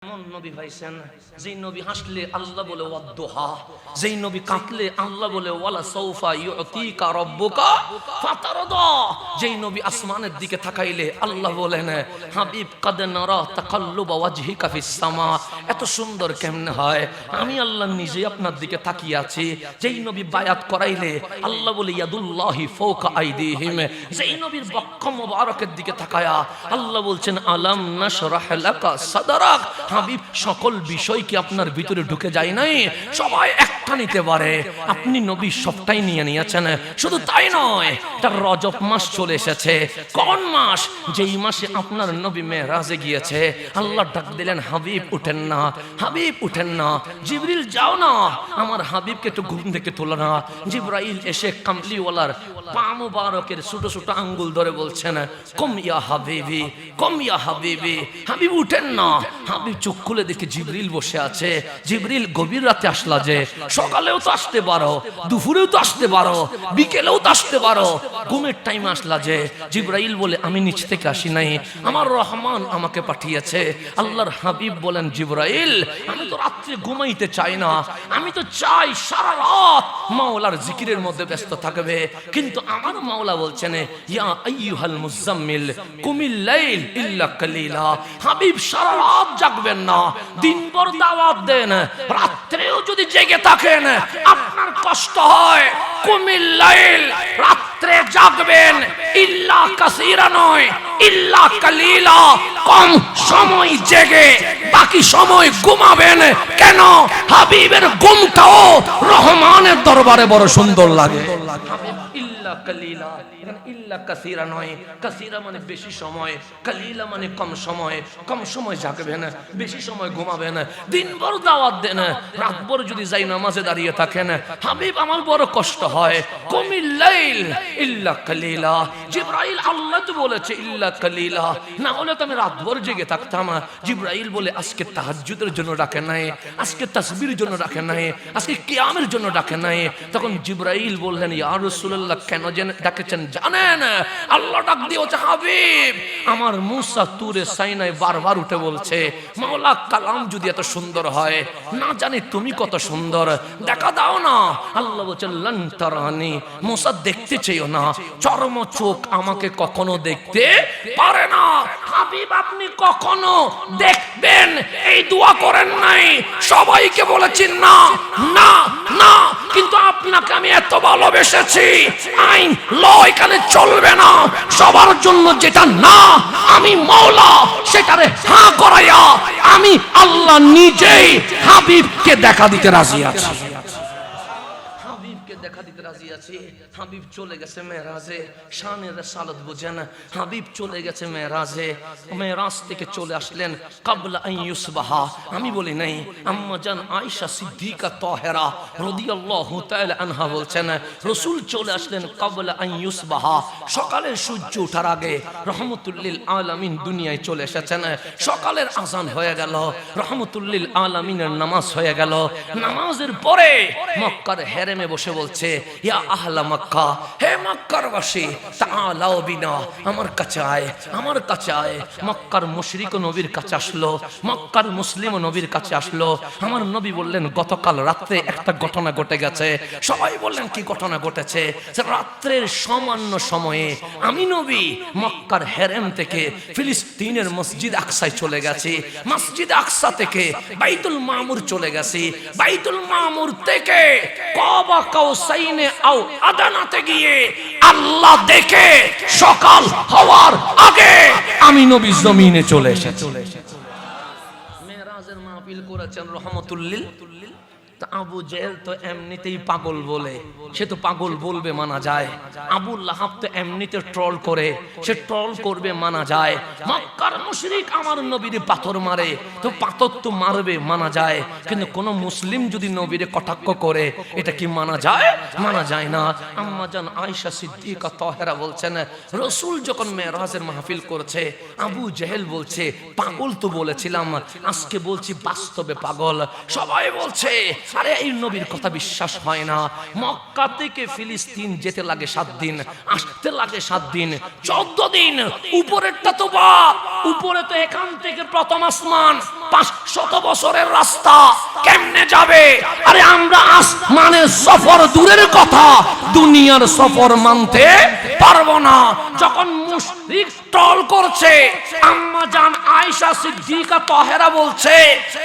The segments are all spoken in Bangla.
এমন নবী পাইছেন যেই নবী হাসলে আল্লাহ বলে ওয়াদ্দুহা, যেই নবী কাঁদলে আল্লাহ বলে ওয়ালা সাউফা ইউতিকা রাব্বুকা ফাতারদা, যেই নবী আসমানের দিকে তাকাইলে আল্লাহ বলেন হাবিব কাদ নারা তাকাল্লুবা ওয়াজহিকা ফিস সামা। এত সুন্দর কেমনে হয়? আমি আল্লাহ নিজে আপনার দিকে তাকিয়ে আছি। যেই নবী বায়াত করাইলে আল্লাহ বলে ইয়াদুল্লাহি ফাওকা আইদিহিম, যেই নবীর বক্ষ মোবারকের দিকে তাকায়া আল্লাহ বলছেন আলাম নাশরাহ লাকা সাদরাক। হাবিব, সকল বিষয় কি আপনার ভিতরে ঢুকে যায় নাই? সবাই একটা নিতে পারে, আপনি নবী সবটাই নিয়ে নিয়েছেন। শুধু তাই নয়, তার রজব মাস চলে এসেছে। কোন মাস? যেই মাসে আপনার নবী মেরাজে গিয়েছে। আল্লাহ ডাক দিলেন হাবিব উঠেন না, হাবিব উঠেন না। জিবরিল যাও না, আমার হাবিবকে একটু ঘুম থেকে তোলো না। জিবরাইল এসে কামলিওয়ালার পা মুবারকের ছোট ছোট আঙ্গুল ধরে বলছেন কম ইয়া হাবিবি, কম ইয়া হাবিবি। হাবিব উঠেন না। হাবিব চোখ খুলে দেখে জিবরিল বসে আছে। জিবরিল গভীর রাতে আসলা যে, সকালেও তো আসতে পারো, দুপুরেও তো আসতে পারো, বিকেলেও তো আসতে পারো, ঘুমের টাইমে আসলা যে। জিবরাইল বলে আমি নিচ থেকে আসি নাই, আমার রহমান আমাকে পাঠিয়েছে। আল্লাহর হাবিব বলেন জিবরাইল, আমি তো রাত্রে ঘুমাইতে চাই না, আমি তো চাই সারা রাত মাওলার জিকিরের মধ্যে ব্যস্ত থাকবে। কিন্তু আমার মাওলা বলছেন ইয়া আইয়ুহাল মুজাম্মিল কুমিল লাইল ইল্লা কালিলা। হাবিব সারা রাত জাগবেন না, দিনভর দাওয়াত দেন, রাত্রেও যদি জেগে থাকেন আপনার কষ্ট হয়। কুমিল লাইল, রাত্রে জাগবেন, ইল্লা কাসীরা নয়, ইল্লা কালিলা, কম সময় জেগে বাকি সময় ঘুমাবেন। কেন? হাবিবের ঘুমটাও রহমানের দরবারে বড় সুন্দর লাগে। ইল্লা কালিলা, ইল্লা কাসীরা নয়, কাসীরা মানে বেশি সময়, কালিলা মানে কম সময়। কম সময় জাগবেন, বেশি সময় ঘুমাবেন, দিনভর দাওয়াত দেন, রাতভর যদি যাই নামাজে দাঁড়িয়ে থাকেন। হাবিব আমার বড় কষ্ট হয়। কুমিল লাইল ইল্লা কালিলা। জিবরাইল আল্লাহ তো বলেছে ইল্লা কালিলা, না হলে তো আমি রাতভর জেগে থাকতাম। জিবরাইল বলে আজকে তাহাজ্জুদের জন্য ডাকে নাই, আজকে তাসবির জন্য ডাকে নাই, আজকে কিয়ামের জন্য ডাকে নাই। তখন জিবরাইল বললেন ইয়া রাসূলুল্লাহ, কেন ডাকেছেন জানেন? আল্লাহ ডাক দিয়েছে হাবিব, আমার মুসা তুরে সাইনায় বারবার উঠে বলছে মাওলা কালাম যদি এত সুন্দর হয়, না জানি তুমি কত সুন্দর, দেখা দাও না। আল্লাহ বলছেন লান তারানি, মুসা দেখতে চেয়েও না, চর্ম চোখ আমাকে কখনো দেখতে পারে না। হাবিব আপনি কখনো দেখবেন এই দোয়া করেন নাই, সবাইকে বলেছেন না না না, কিন্তু আপনাকে আমি এত ভালোবেসেছি, আইন ল এখানে চলবে না। সবার জন্য যেটা না আমি মাওলা সেটারে হ্যাঁ করাইয়া আমি আল্লাহ নিজেই হাবিবকে দেখা দিতে রাজি আছি। হাবিবকে দেখা দিতে রাজি আছি। হাবিব চলে গেছে মেরাজে, শানের সালত বুঝেন। হাবিব চলে গেছে মেরাজে, মেরাজ থেকে চলে আসলেন কাবলা আন ইউসবাহা। আমি বলি নাই, আম্মা জান আয়েশা সিদ্দিকা তাহেরা রাদিয়াল্লাহু তাআলা আনহা বলছেন রাসূল চলে আসলেন কাবলা আন ইউসবাহা, সকালের সূর্য ওঠার আগে। রহমাতুল লিল আলামিন দুনিয়ায় চলে এসেছেন। সকালের আযান হয়ে গেল, রহমাতুল লিল আলামিনের নামাজ হয়ে গেল। নামাজের পরে মক্কার হেরেমে বসে বলছে ইয়া আহলা মক্কা, হে মক্কার বাসী তাআলাও বিনা, আমার কাছে আয়, আমার কাছে আয়। মক্কার মুশরিক নবীর কাছে আসলো, মক্কার মুসলিম নবীর কাছে আসলো। আমার নবী বললেন গতকাল রাত্রে একটা ঘটনা ঘটে গেছে। সবাই বললেন কি ঘটনা ঘটেছে? রাত্রের সামান্য সময়ে আমি নবী মক্কার হেরেম থেকে ফিলিস্তিনের মসজিদ আকসায় চলে গেছি, মসজিদ আকসা থেকে বাইতুল মামুর চলে গেছি, বাইতুল মামুর থেকে কাবা কাউসাইনে আও আদানাতে গিয়ে আল্লাহ দেখে সকাল হওয়ার আগে আমি নবী জমিনে চলে এসেছি। মেরাজের মাহফিল করেছেন রহমাতুল লিল। আবু জেহেল তো এমনিতেই পাগল বলে, সে তো পাগল বলবে মানা যায়। আবু লাহাব তো এমনিতে ট্রল করে, সে ট্রল করবে মানা যায়। মক্কার মুশরিক আমার নবীর পাথর মারে, তো পাথর তো মারবে মানা যায়। কিন্তু কোন মুসলিম যদি নবীরে কটাক্ষ করে, এটা কি মানা যায়? মানা যায় না। আম্মা জান আয়েশা সিদ্দিকা তাহেরা বলছেন রাসূল যখন মেরাজের মাহফিল করছে, আবু জেহেল বলছে পাগল তো বলেছিলাম, আজকে বলছি বাস্তবে পাগল। সবাই বলছে আরে এই নবীর কথা বিশ্বাস হয় না। মক্কা থেকে ফিলিস্তিন যেতে লাগে 7 দিন, আসতে লাগে 7 দিন, 14 দিন। উপরেরটা তো বাপ, উপরে তো এখান থেকে প্রথম আসমান 500 বছরের রাস্তা, কেমনে যাবে? আরে আমরা আসমানের সফর দূরের কথা, দুনিয়ার সফর মানতে পারবো না। যখন মুশরিক টল করছে, আম্মা জান আয়েশা সিদ্দিকা তাহেরা বলছে,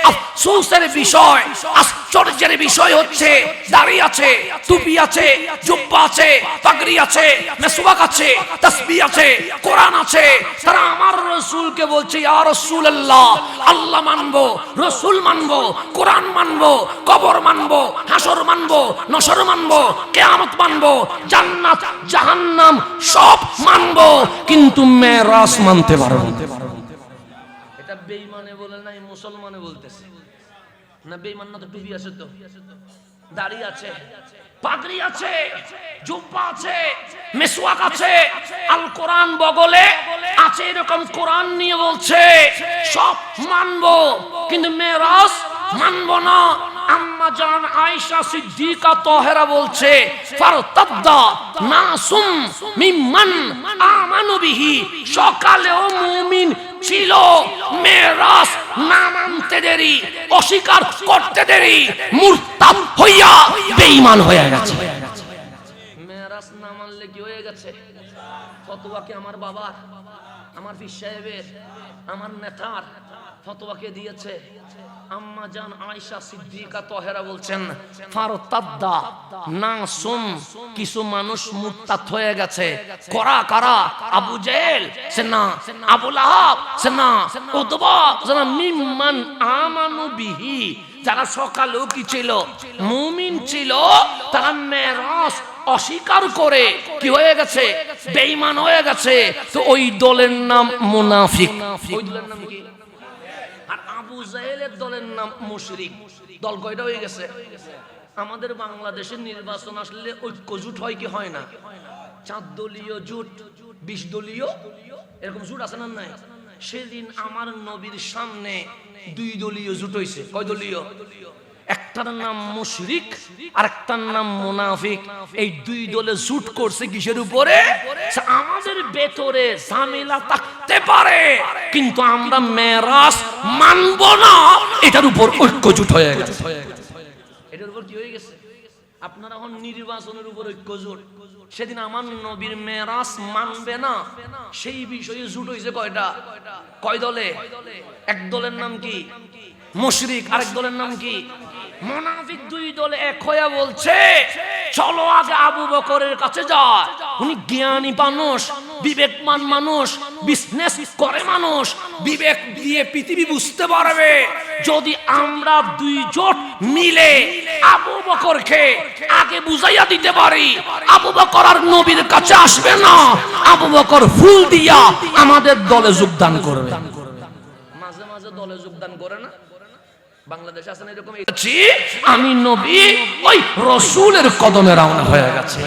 আফসোসের বিষয়, আশ্চর্যের বিষয় হচ্ছে, দাড়ি আছে, টুপি আছে, জুব্বা আছে, পাগড়ি আছে, মেসওয়াক আছে, তাসবিহ আছে, কোরআন আছে, তারা আমার রাসূলকে বলছে, ইয়া রাসূলুল্লাহ, আল্লাহ মানবো, রাসূল মানবো, কোরআন মানবো, কবর মানবো, হাসর মানবো, নসর মানবো, কিয়ামত মানবো, জান্নাত জাহান্নাম সব মানবো, কিন্তু মেরাজ মানতে পারবো না। এটা বেঈমানে বলে নাই, মুসলমানে বলতেছে না। বেঈমান না তো? টুপি আছে, তো দাড়ি আছে, পাগড়ি আছে, জুব্বা আছে, মিসওয়াক আছে, আল কোরআন বগলে আছে, এরকম কোরআন নিয়ে বলছে সব মানবো, কিন্তু মেরাজ মানবো না। আম্মা জান আয়েশা সিদ্দিকা তাহেরা বলছে, ফারতাদ্দা নাসুম মিম্মান আমানু বিহি, সকালেও মুমিন ছিল, মেরাজ না মানতে দেরি, অস্বীকার করতে দেরি, মুরতাদ হইয়া বেঈমান হয়ে গেছে। মেরাজ না মানলে কি হয়ে গেছে? ফতোয়া কি আমার বাবার, আমার পীর সাহেবের, আমার নেতার ফতোয়াকে দিয়েছে? আম্মা জান আয়েশা সিদ্দিকা তাহেরা বলছেন, ফারতাদ্দা নাসুম, কিছু মানুষ মুরতাদ হয়ে গেছে। কারা কারা? আবু জেহেল সে না, আবু লাহাব সে না, উতবা সে না, মিম্মান আমানু বিহি, যারা সকালেও কি ছিল? মুমিন ছিল, তারা মেরাজ অস্বীকার করে কি হয়ে গেছে? বেঈমান হয়ে গেছে। তো ওই দলের নাম মুনাফিক। ওই দলের নাম কি? আর আবু জাহেলের দলের নাম মুশরিক। দল কয়টা হয়ে গেছে? আমাদের বাংলাদেশের নির্বাচন আসলে ঐক্য জোট হয় কি হয় না? 4 দলীয় জোট, 20 দলীয়, এরকম জোট আছে না নাই? সেদিন আমার নবীর সামনে 2 দলীয় জোট হইছে। কয় দলীয়? একটার নাম মুশরিক আর একটার নাম মুনাফিক। এই 2 দলে জোট করছে কিসের উপরে? আমাদের ভেতরে ঝামেলা থাকতে পারে, কিন্তু আমরা মেরাজ মানব না, এটার উপর ঐক্য জোট হয়ে গেছে। এটার উপর কি হয়ে গেছে? আপনারা এখন নির্বাচনের উপর ঐক্য জোট। সেদিন আমার নবীর মেরাজ মানবে না, সেই বিষয়ে জোট হইছে কয়টা? কয় দলে? এক দলের নাম কি? মুশরিক, আরেক দলের নাম কি? মুনাফিক। 2 দলে এক হয়ে বলছে, চলো আগে আবু বকরের কাছে যায়, উনি জ্ঞানী মানুষ, বিবেকমান মানুষ, বিজনেস করে মানুষ, বিবেক দিয়ে পৃথিবী বুঝতে পারবে। যদি আমরা 2 জোট মিলে আবু বকরকে আগে বুঝাইয়া দিতে পারি, আবু বকর আর নবীর কাছে আসবে না, আবু বকর ফুল দিয়া আমাদের দলে যোগদান করবে। মাঝে মাঝে দলে যোগদান করে না? বাংলাদেশে আছেন এরকম। আমি নবী ওই রাসূলের কদমে রওনা হয়ে গেছে।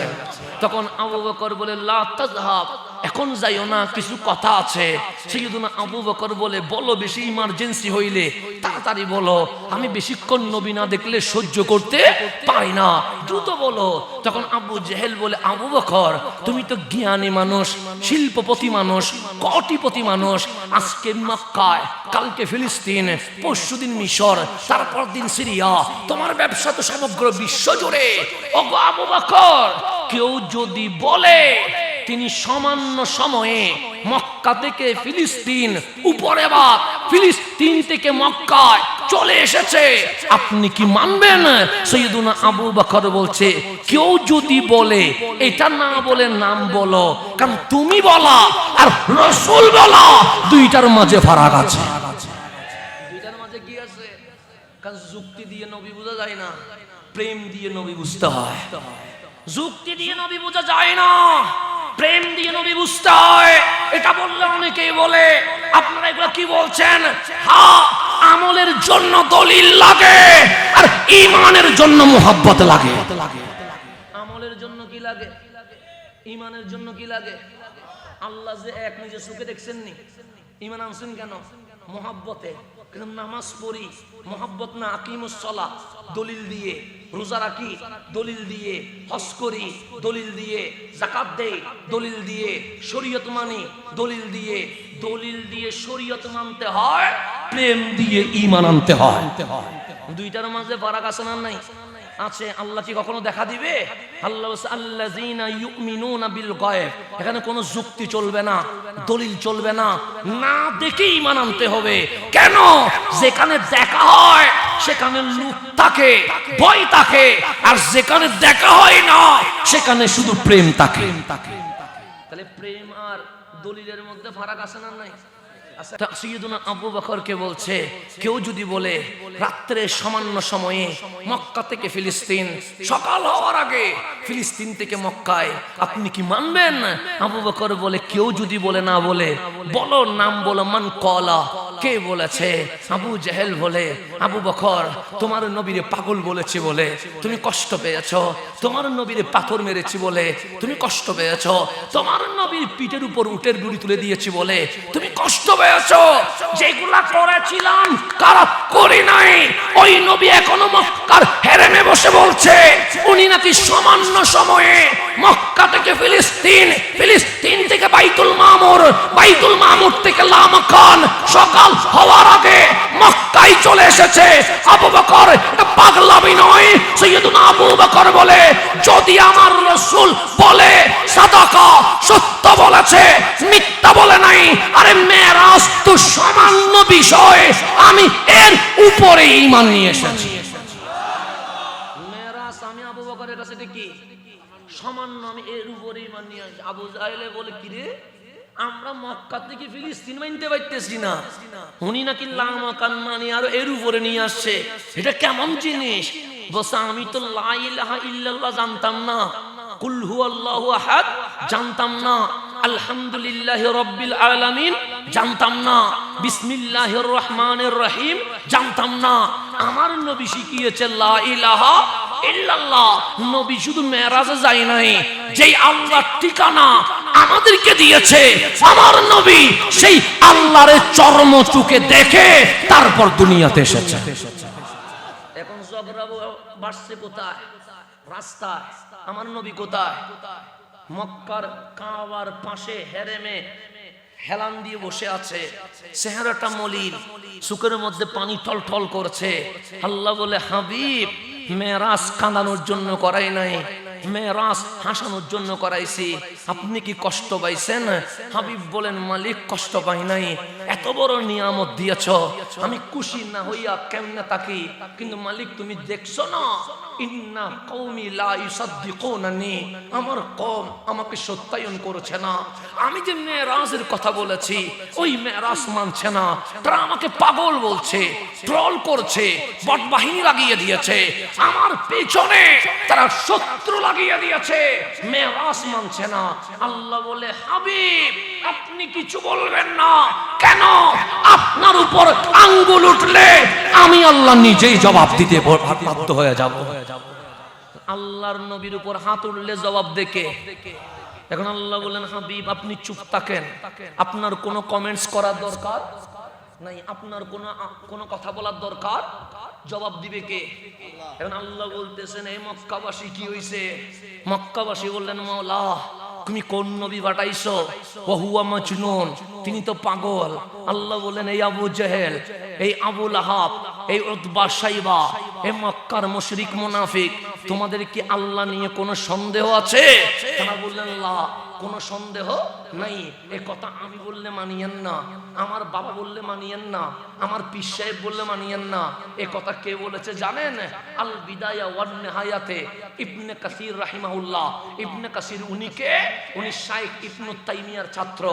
তখন আবু বকর বলে, লা তাযহাব, এখন যাইও না, কিছু কথা আছে। সাইয়্যিদুনা আবু বকর বলে, বলো, বেশি ইমার্জেন্সি হইলে তাড়াতাড়ি বলো, আমি বেশিক্ষণ নবী না দেখলে সহ্য করতে পারি না, দ্রুত বলো। তখন আবু জেহেল বলে, আবু বকর, তুমি তো জ্ঞানী মানুষ, শিল্পপতি মানুষ, কোটিপতি মানুষ, আজকে মক্কায়, কালকে ফিলিস্তিন, পরশুদিন মিশর, তারপর দিন সিরিয়া, তোমার ব্যবসা তো সমগ্র বিশ্ব জুড়ে। ওগো আবু বকর, কেউ যদি বলে তিনি সামান্য সময়ে মক্কা থেকে ফিলিস্তিন, উপরে বাদ ফিলিস্তিন থেকে মক্কায় চলে এসেছে, আপনি কি মানবেন? সাইয়্যিদুনা আবু বকর বলছে, কেউ যদি বলে, এটা না বলে নাম বলো, কারণ তুমি বলা আর রাসূল বলা 2টার মাঝে ফারাক আছে। 2টার মাঝে কি আছে? কারণ যুক্তি দিয়ে নবী বোঝা যায় না, প্রেম দিয়ে নবী বুঝতে হয়। যুক্তি দিয়ে নবী বোঝা যায় না, প্রেম দিয়ে নবী বুঝতে হয়। এটা বললে অনেকেই বলে, আপনারা এগুলো কি বলছেন? হ্যাঁ, আমলের জন্য দলিল লাগে আর ঈমানের জন্য মুহাব্বত লাগে। আমলের জন্য কি লাগে? ঈমানের জন্য কি লাগে? আল্লাহ যে এক, নিজে চোখে দেখছেন নি, ঈমান আনছেন কেন? মুহাব্বতে। কিন্তু নামাজ পড়ি মহব্বত না, আকিমুস সালাহ দলিল দিয়ে, রোজা রাখি দলিল দিয়ে, হজ করি দলিল দিয়ে, যাকাত দেই দলিল দিয়ে, শরীয়ত মানি দলিল দিয়ে। দলিল দিয়ে শরীয়ত মানতে হয়, প্রেম দিয়ে ঈমান আনতে হয়। দুইটার মাঝে ফারাক আছে না নাই? আছে। আল্লাহ কি কখনো দেখা দিবে? আল্লাহ বলছে আল্লাযীনা ইউমিনুনা বিল গায়ব। এখানে কোনো যুক্তি চলবে না, দলিল চলবে না, না দেখে ঈমান আনতে হবে। কেন? যেখানে দেখা হয় সেখানে লুক থাকে, ভয় থাকে, আর যেখানে দেখা হয় না সেখানে শুধু প্রেম থাকে। তাহলে প্রেম আর দলিলের মধ্যে ফারাক আছে না নাই? সাইয়্যিদুনা আবু বকরকে বলছে, কেউ যদি বলে রাত্রে সামান্য সময়ে মক্কা থেকে ফিলিস্তিন, সকাল হওয়ার আগে ফিলিস্তিন থেকে মক্কায়, আপনি কি মানবেন? আবু বকর বলে, কেউ যদি বলে, না বলে বলো, নাম বলো, মান কলা, কে বলেছে? আবু জেহেল বলে, আবু বকর তোমার নবীরে পাগল বলেছি বলে তুমি কষ্ট পেয়েছো, তোমার নবীরে পাথর মেরেছি বলে তুমি কষ্ট পেয়েছো, তোমার নবীর পিঠের উপর উটের বুড়ি তুলে দিয়েছি বলে তুমি কষ্ট পেয়েছো। যেগুলা করেছিলাম কারা করি নাই, ওই নবী এখনো মক্কার হেরেমে বসে বলছে উনি নাকি সামান্য সময়ে মক্কা থেকে ফিলিস্তিন, ফিলিস্তিন থেকে বাইতুল মামুর, বাইতুল মামুর থেকে লামাকান, সকাল হওয়ার আগে মক্কায় চলে এসেছে। আবু বকর এটা পাগলামি নয়। সাইয়্যিদুনা আবু বকর বলে, যদি আমার রাসূল বলে সাদাকা, সত্য বলেছে, মিথ্যা বলে নাই। আরে মেরাজ তো সামান্য বিষয়, আমি এর উপরে ঈমান নিয়ে এসেছি। মেরাজ আমি আবু বকরের কাছে কি সামান্য, আমি এর উপরে ঈমান নিয়ে আসি। আবু জাহেলে বলে, কি রে আমরা মক্কা থেকে ফিলিস্তিন মানতে পারতেছি না, উনি নাকি লামাকান মানি আর এর উপরে নিয়ে আসছে, এটা কেমন জিনিস? বলছে, আমি তো লা ইলাহা ইল্লাল্লাহ জানতাম না, কুল হুয়াল্লাহু আহাদ জানতাম না, আলহামদুলিল্লাহি রাব্বিল আলামিন জানতাম না, বিসমিল্লাহির রহমানির রহিম জানতাম না। আমার নবী শিখিয়েছে লা ইলাহা ইল্লাল্লাহ। নবী শুধু মেরাজে যায় নাই, যেই আল্লাহর ঠিকানা আমাদেরকে দিয়েছে আমার নবী সেই আল্লাহর চরম চোখে দেখে তারপর দুনিয়াতে এসেছে। এখন ঝগড়া বাড়ছে কোথায়? রাস্তায়। আমার নবী কোথায়? মক্কার কাবার পাশে হেরেমে হেলান দিয়ে বসে আছে, চেহারাটা মলিন, চোখের মধ্যে পানি টলটল করছে। আল্লাহ বলে, হাবিব মেরাজ কাঁদানোর জন্য করাই নাই, মেরাজ হাসানোর জন্য করাইছি, আপনি কি কষ্ট পাইছেন? হাবিব বলেন, মালিক কষ্ট পাই নাই, এত বড় নিয়ামত দিয়েছ, আমি খুশি না হইয়া কেমনে থাকি? কিন্তু মালিক তুমি দেখছো না, ইন্না কওমি লা ইউসাদ্দিকুনানি, আমার কওম আমাকে সত্যায়ন করেছে না। আমি যে মেরাজের কথা বলেছি ওই মেরাজ মানছে না, তারা আমাকে পাগল বলছে, ট্রল করছে, বট বাহিনী লাগিয়ে দিয়েছে, আমার পেছনে তারা শত্রু লাগিয়ে দিয়েছে, মেরাজ মানছে না। আল্লাহ বলে, হাবিব আপনি কিছু বলবেন না, কেন? আপনার উপর আঙ্গুল উঠলে আমি আল্লাহ নিজেই জবাব দিতে বাধ্য হয়ে যাব। আল্লাহর নবীর উপর হাত উঠলে জবাব দেখে। এখন আল্লাহ বলেন, হাবিব আপনি চুপ থাকেন, আপনার কোনো কমেন্টস করার দরকার নাই, আপনার কোনো কথা বলার দরকার, জবাব দিবে কে? এখন আল্লাহ বলতেছেন, এই মক্কাবাসী কি হইছে? মক্কাবাসী বললেন, মাওলা তুমি কোন নবী পাঠাইছো? ওহুয়া মাজনুন, তিনি তো পাগল। আল্লাহ বলেন, এই আবু জেহেল, এই আবু লাহাব, এই উতবা সাইবা, এই মক্কার মুশরিক মুনাফিক, তোমাদের কি আল্লাহ নিয়ে কোনো সন্দেহ আছে? তারা বললেন, লা, কোনো সন্দেহ নাই। এই কথা আমি বললে মানিয়েন না, আমার বাবা বললে মানিয়েন না, আমার পীর সাহেব বললে মানিয়েন না। এ কথা কে বলেছে জানেন? আল বিদায়া ওয়ান নিহায়াতে ইবনে কাসির রাহিমাহুল্লাহ। ইবনে কাসির উনি কে? উনি শাইখ ইবনে তাইমিয়ার ছাত্র।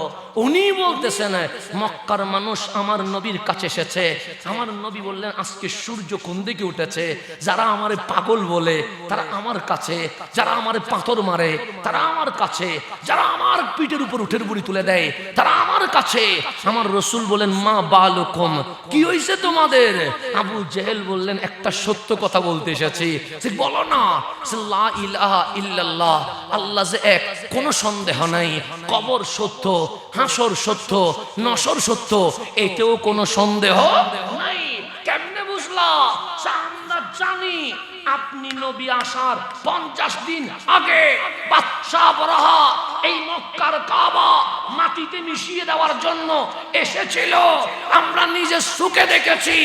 উনি বলতেছেন, মক্কার মানুষ আমার নবীর কাছে এসেছে, আমার নবী বললেন, আজকে সূর্য কোন দিকে উঠেছে? যারা আমারে পাগল বলে তারা আমার কাছে, যারা আমার পাথর মারে তারা আমার কাছে, যারা আমার পিঠের উপর উঠের বুড়ি তুলে দেয় তারা আমার কাছে। আমার রাসূল বলেন মা বালুকুম, কি হইছে তোমাদের? আবু জেহেল বললেন একটা সত্য কথা বলতে এসেছি। সে বলো না, লা ইলাহা ইল্লাল্লাহ, আল্লাহ যে এক, কোনো সন্দেহ নাই। কবর সত্য, হাসর সত্য, নসর সত্য, এতেও কোনো সন্দেহ নাই। কেমনে বুঝলা? আমরা জানি আপনি নবী আসার 50 দিন আগে বাদশাহ বরাহা এই মক্কার কাবা মাটিতে মিশিয়ে দেওয়ার জন্য এসেছিল। আমরা নিজে চোখে দেখেছি।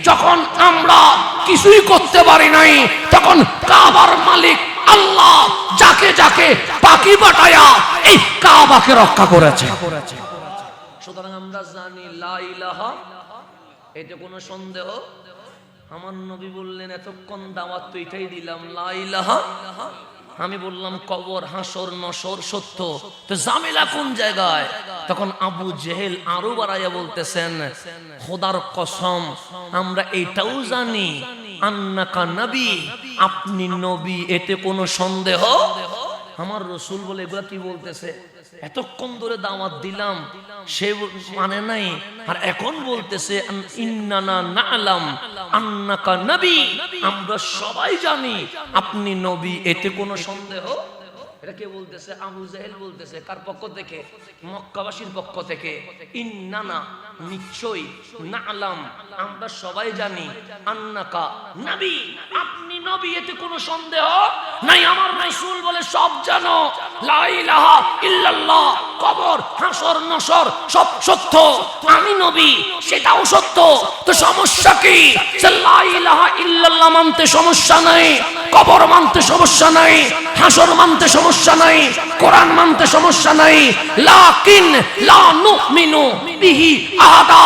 যখন আমরা কিছুই করতে পারি নাই, তখন কাবার মালিক আল্লাহ যাকে যাকে পাখি পাঠায়া এই কাবাকে রক্ষা করেছে। সুতরাং আমরা জানি লা ইলাহা, এতে কোনো সন্দেহ। আমার নবী বললেন এতক্ষণ দাওয়াত তো এটাই দিলাম, লা ইলাহা। আমি বললাম কবর, হাসর, নসর সত্য, তো ঝামেলা কোন জায়গায়? তখন আবু জেহেল আরো বাড়াইয়া বলতেছেন খোদার কসম, আমরা এটাও জানি আন্নাকা নবী, আপনি নবী, এতে কোনো সন্দেহ। আমার রাসূল বলে এগুলা কি বলতেছে? এতক্ষণ ধরে দাওয়াত দিলাম, সে মানে নাই, আর এখন বলতেছে ইন্নানা না'লাম আন্নাকা নবী, আমরা সবাই জানি আপনি নবী, এতে কোনো সন্দেহ। এটা কে বলতেছে? আবু জেহেল বলতেছে। কার পক্ষ থেকে? মক্কাবাসীর পক্ষ থেকে। ইন্নানা, নিশ্চয়ই, না'লাম, আমরা সবাই জানি, আন্নাকা নবী, আপনি নবী, এতে কোনো সন্দেহ নাই। আমার রাসূল বলে সব জানো, লা ইলাহা ইল্লাল্লাহ, কবর, হাসর, নসর সব সত্য, আমি নবী সেটাও সত্য, তো সমস্যা কি? লা ইলাহা ইল্লাল্লাহ মানতে সমস্যা নাই, কবর মানতে সমস্যা নাই, হাসর মানতে সমস্যা নাই, কোরআন মানতে সমস্যা নাই। লাকিন লা নুমিনু বিহি আহাদা,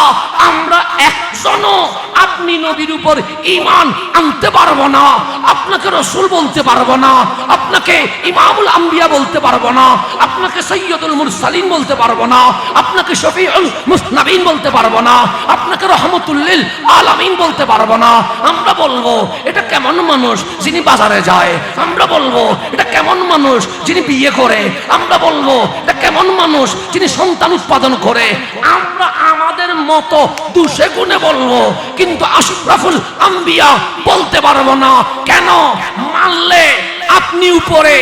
আমরা একজনও আপনি নবীর উপর ঈমান আনতে পারবো না, আপনাকে রাসূল বলতে পারবো না, আপনাকে ইমামুল আম্বিয়া বলতে পারবো না, আপনাকে সাইয়্যিদুল মুরসালিন বলতে পারবো না, আপনাকে শফিউল মুজনাবিন বলতে পারবো না, আপনাকে রহমাতুল লিল আলামিন বলতে পারবো না। আমরা বলবো এটা কেমন মানুষ যিনি বাজারে যায়, আমরা বলবো এটা কেমন মানুষ যিনি বিয়ে করে, আমরা বলবো এটা কেমন মানুষ যিনি সন্তান উৎপাদন করে। আমরা আমাদের মতো দুষে গুণে বলবো, কিন্তু আশরাফুল আম্বিয়া বলতে পারবো না। কেন? মানলে আপনি উপরে,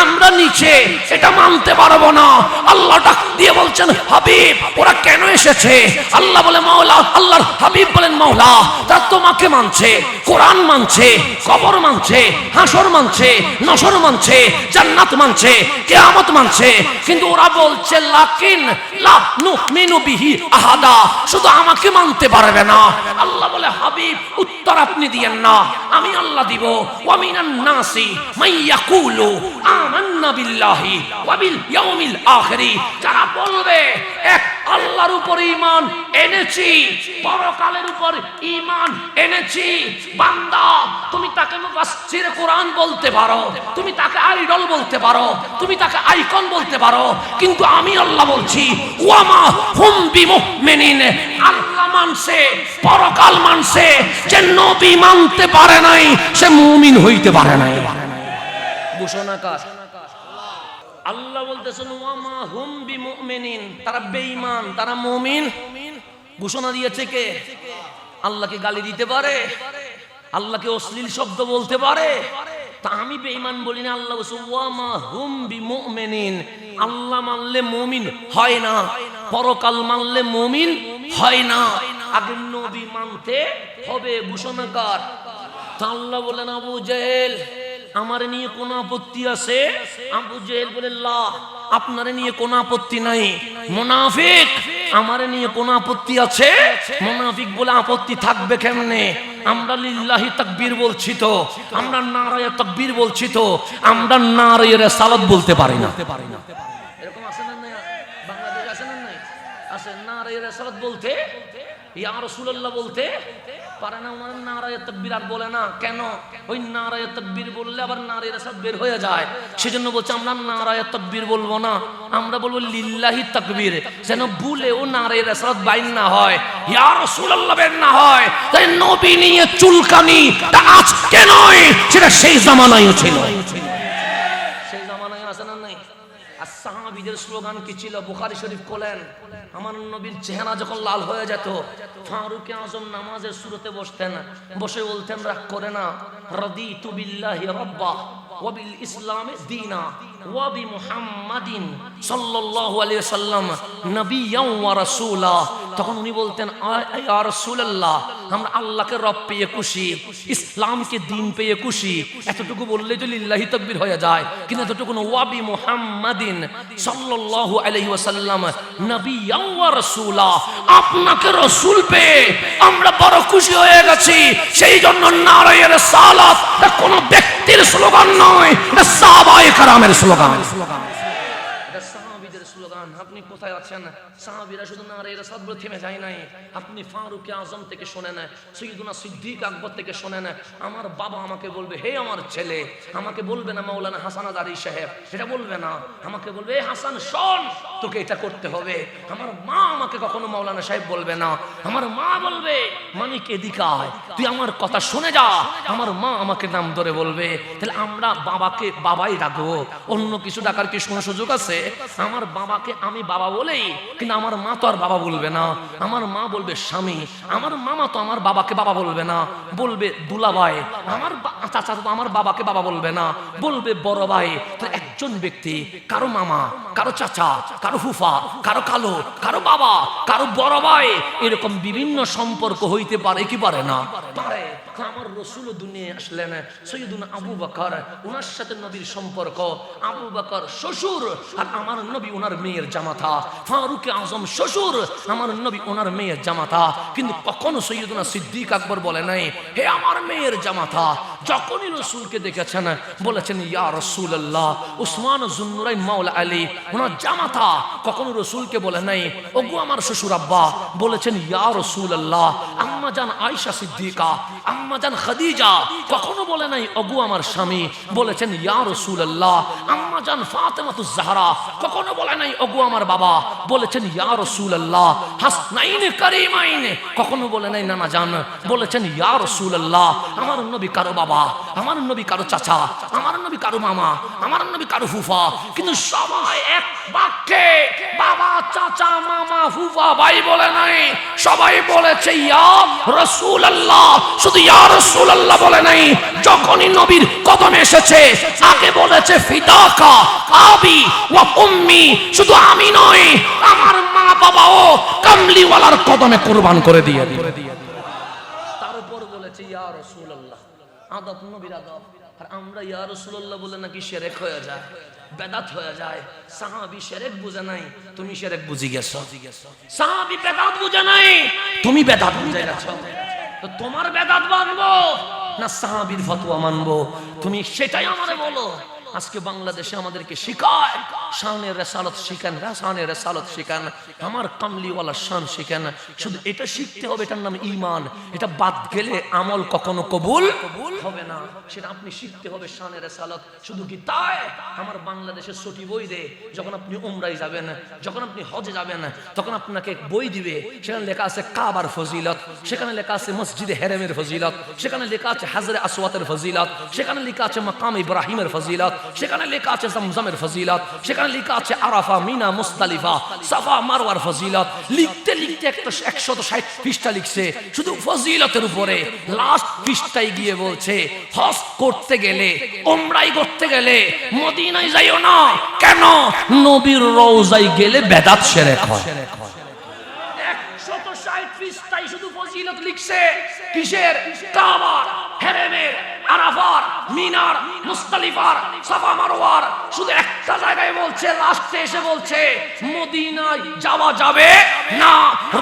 আমরা নিচে, এটা মানতে পারবো না। আল্লাহ ডাক দিয়ে বলছেন হাবিব, ওরা কেন এসেছে? আল্লাহ বলে মাওলা, আল্লাহর হাবিব বলেন মাওলা, তারা তোমাকে মানছে, কোরআন মানছে, কবর মানছে, হাসর মানছে, নসর মানছে, জান্নাত মানছে, কিয়ামত মানছে, কিন্তু ওরা বলছে লাকিন লা নুমিনু বিহি আহাদা, শুধু আমাকে মানতে পারবে না। আল্লাহ বলে হাবিব উত্তর আপনি দিয়েন না, আমি আল্লাহ দিব। ওয়া মিনান নাসি মাইয়াকুলু আমান্না বিল্লাহি ওয়া বিল ইয়াউমিল আখিরি, যারা বলবে এক আল্লাহর উপর ঈমান এনেছি, পরকালের উপর ঈমান এনেছি। বান্দা, তুমি তাকে মুফাসসিরে কোরআন বলতে পারো, তুমি তাকে আইডল বলতে পারো, তুমি তাকে আইকন বলতে পারো, কিন্তু আমি আল্লাহ বলছি ওয়া মা হুম বিমুমিনিন, আল্লাহ মানছে, পরকাল মানছে, যে নবী মানতে পারে নাই সে মুমিন হইতে পারে নাই। ঘোষণাকার আল্লাহ বলতেছেন ওয়া মা হুম বিমুমিনিন, তারা বেঈমান, তারা মুমিন। ঘোষণা দিয়েছে কে? আল্লাহকে গালি দিতে পারে, আল্লাহকে অশ্লীল শব্দ বলতে পারে, তা আমি বেঈমান বলি না। আল্লাহ বলছে ওয়া মা হুম বিমুমিনিন, আল্লাহ মানলে মুমিন হয় না, পরকাল মানলে মুমিন হয় না, আগে নবী মানতে হবে। ঘোষণাকার তা আল্লাহ বলেন আবু জেহেল আমার নিয়ে কোন আপত্তি আছে? আবু জেহেল বলেন লা, আপনারে নিয়ে কোন আপত্তি নাই। মুনাফিক আমার নিয়ে কোন আপত্তি আছে? মুনাফিক বলে আপত্তি থাকবে কেমনে? আমরা লিল্লাহি তাকবীর বলছি তো, আমরা নারায়ে তাকবীর বলছি তো, আমরা নারায়ে রিসালাত বলতে পারি না। এরকম আছে না? নাই বাংলাদেশে আছে না? নাই আছে। নারায়ে রিসালাত বলতে, ইয়া রাসূলুল্লাহ বলতে পারে না, ওনারা নারায়ে তাকবীর আর বলে না। কেন? ওই নারায়ে তাকবীর বললে আবার নারী রাসাত বের হয়ে যায়। সেজন্য বলছে আমরা নারায়ে তাকবীর বলবো না, আমরা বলবো লিল্লাহি তাকবীর, যেন ভুলেও নারী রাসাত বাইর না হয়, ইয়া রাসূলুল্লাহ বের না হয়। তাই নবী নিয়ে চুলকানি তা আজকে নয়, সেটা সেই জামানায়ও ছিল। সেই জামানায় আছে না নাই? আর সাহাবীদের স্লোগান কি ছিল? বুখারী শরীফ খোলেন, আমার নবীর চেহারা যখন লাল হয়ে যেত, ফারুক আজম নামাজের শুরুতে বসতেন, বসে বলতেন রাগ করে না, রাদিতু বিল্লাহি রাব্বা ওয়া বিল ইসলামি দীনা ওয়া বি মুহাম্মাদিন সাল্লাল্লাহু আলাইহি ওয়াসাল্লাম নবিয়্যান ওয়া রাসূলা। তখন উনি বলতেন, ইয়া রাসূলুল্লাহ, আমরা আল্লাহকে রব পেয়ে খুশি, ইসলামকে দ্বীন পেয়ে খুশি। এতটুকু বললেই তো লিল্লাহি তাকবীর হয়ে যায়। কিন্তু এতটুকু ওয়া বি মুহাম্মাদিন সাল্লাল্লাহু আলাইহি ওয়াসাল্লাম নবিয়্যান ওয়া রাসূলা, আপনাকে রাসূল পেয়ে আমরা বড় খুশি হয়ে গেছি। সেই জন্য নারায়ে রিসালাত কোন ব্যক্তির স্লোগান নয়, এটা সাহাবায়ে কেরামের স্লোগান। এটা সাহাবীদের স্লোগান। আপনি কোথায় আছেন? সাহাবীরা শুধু নারায়ে রিসালাত বলে থেমে যায় নাই। আপনি ফারুক আজম থেকে শোনেন, সৈয়দুনা সিদ্দিক আকবর থেকে শোনেন, আমার বাবা আমাকে বলবে হে আমার ছেলে, আমাকে বলবে না মাওলানা হাসান আজারি সাহেব, এটা বলবে না, আমাকে বলবে এ হাসান শোন, তোকে এটা করতে হবে। আমার মা আমাকে কখনো মাওলানা সাহেব বলবে না, আমার মা বলবে মানিক এদিকে আয়, তুই আমার কথা শুনে যা। আমার মা আমাকে নাম ধরে বলবে। তাহলে আমরা বাবাকে বাবাই ডাকবো, অন্য কিছু ডাকার কি কোনো সুযোগ আছে? আমার বাবাকে আমি বাবা বলেই, কিন্তু আমার মা তো আর বাবা বলবে না, আমার মা বলবে স্বামী। আমার মামা তো আমার বাবাকে বাবা বলবে না, বলবে দুলাভাই। আমার চাচা তো আমার বাবাকে বাবা বলবে না, বলবে বড় ভাই। তো একজন ব্যক্তি কারো মামা, কারো চাচা, কারো ফুফা, কারো কালো, কারো বাবা, কারো বড় ভাই, এরকম বিভিন্ন সম্পর্ক হইতে পারে কি পারে না? পারে। আমার রাসূল দুনিয়ায় আসলেন, সৈয়দুনা আবু বকর, ওনার সাথে নবীর সম্পর্ক। আবু বকর শ্বশুর আর আমার নবী ওনার মেয়ের জামাতা। ফারুক আজম শ্বশুর, আমার নবী ওনার মেয়ের জামাতা। কিন্তু কখনো সৈয়দুনা সিদ্দিক আকবর বলে নাই হে আমার মেয়ের জামাতা। যখনই রাসূলকে দেখেছেন বলেছেন ইয়া রাসূলুল্লাহ। উসমান যুন্নুরাইন মাওলা আলী ওনার জামাতা, কখনো রাসূলকে বলে নাই ওগো আমার শ্বশুর আব্বা, বলেছেন ইয়া রাসূলুল্লাহ। আম্মা জান আয়েশা সিদ্দিকা, আম্মা জান খাদিজা কখনো বলে নাই ওগো আমার স্বামী, বলেছেন ইয়া রাসূলুল্লাহ। আম্মা জান ফাতেমাতুজ জাহরা কখনো বলে নাই ওগো আমার বাবা, বলেছেন ইয়া রাসূলুল্লাহ। হাসনাইন কারিমাইন কখনো বলে নাই নানা জান, বলেছেন ইয়া রাসূলুল্লাহ। আমার নবী কারো বাবা, আমার নবী কারো চাচা, আমার নবী কারো মামা, আমার নবী কারো ফুফা, কিন্তু সবাই এক বাক্যে বাবা, চাচা, মামা, ফুফা, ভাই বলে নাই, সবাই বলেছে ইয়া রাসূলুল্লাহ। শুধু ইয়া রাসূলুল্লাহ বলে নাই, যখনই নবীর কদমে এসেছে আগে বলেছে ফিদাকা আবি ওয়া উম্মি। শুধু আমি নয়, আমার মা বাবাও কামলিওয়ালার কদমে কুরবান করে দিয়ে। তারপর বলেছে ইয়া রাসূলুল্লাহ। আদব নবীর আদব। আর আমরা ইয়া রাসূলুল্লাহ বলে নাকি শিরক হয়ে যায়, বেদাত হয়ে যায়। সাহাবী শিরক বুঝে নাই, তুমি শিরক বুঝি গেছো। সাহাবী বেদাত বুঝে নাই, তুমি বেদাত বুঝে গেছো। তো তোমার বেদাত মানবো না সাহাবীর ফতোয়া মানবো? তুমি সেটাই আমারে বলো। আজকে বাংলাদেশে আমাদেরকে শিখায় শানে রিসালাত শিখান, শানে রিসালাত শিখান, আমার কামলিওয়ালা শান শিখান। শুধু এটা শিখতে হবে, এটার নাম ঈমান। এটা বাদ গেলে আমল কখনো কবুল হবে না। সেটা আপনি শিখতে হবে শানে রিসালাত। শুধু কি তাই? আমার বাংলাদেশের ছুটি বই দে, যখন আপনি উমরায় যাবেন, যখন আপনি হজে যাবেন, তখন আপনাকে বই দিবে। সেখানে লেখা আছে কাবার ফজিলত, সেখানে লেখা আছে মসজিদে হেরেমের ফজিলত, সেখানে লেখা আছে হাজরে আসওয়াতের ফজিলত, সেখানে লেখা আছে মাকাম ইব্রাহিমের ফজিলত, সেখানে লেখা আছে জমজমের ফজিলত, সেখানে লেখা আছে আরাফা, মিনা, মুজদালিফা, সাফা, মারওয়ার ফজিলত। লিখতে লিখতে একটা 160 পৃষ্ঠা লিখছে শুধু ফজিলতের উপরে। লাস্ট পৃষ্ঠায় গিয়ে বলছে হজ করতে গেলে, উমরাই করতে গেলে মদিনায় যাইও না। কেন? নবীর রওজায় গেলে বেদাত শিরক হয়। 160 পৃষ্ঠায় শুধু ফজিলত লিখছে। কিসের? কাবার, হেরেমের, আরাফার, মিনার, মুজদালিফার, সাফা মারওয়ার, শুধু একটা জায়গায় বলছে, লাস্টে এসে বলছে মদিনায় যাওয়া যাবে না,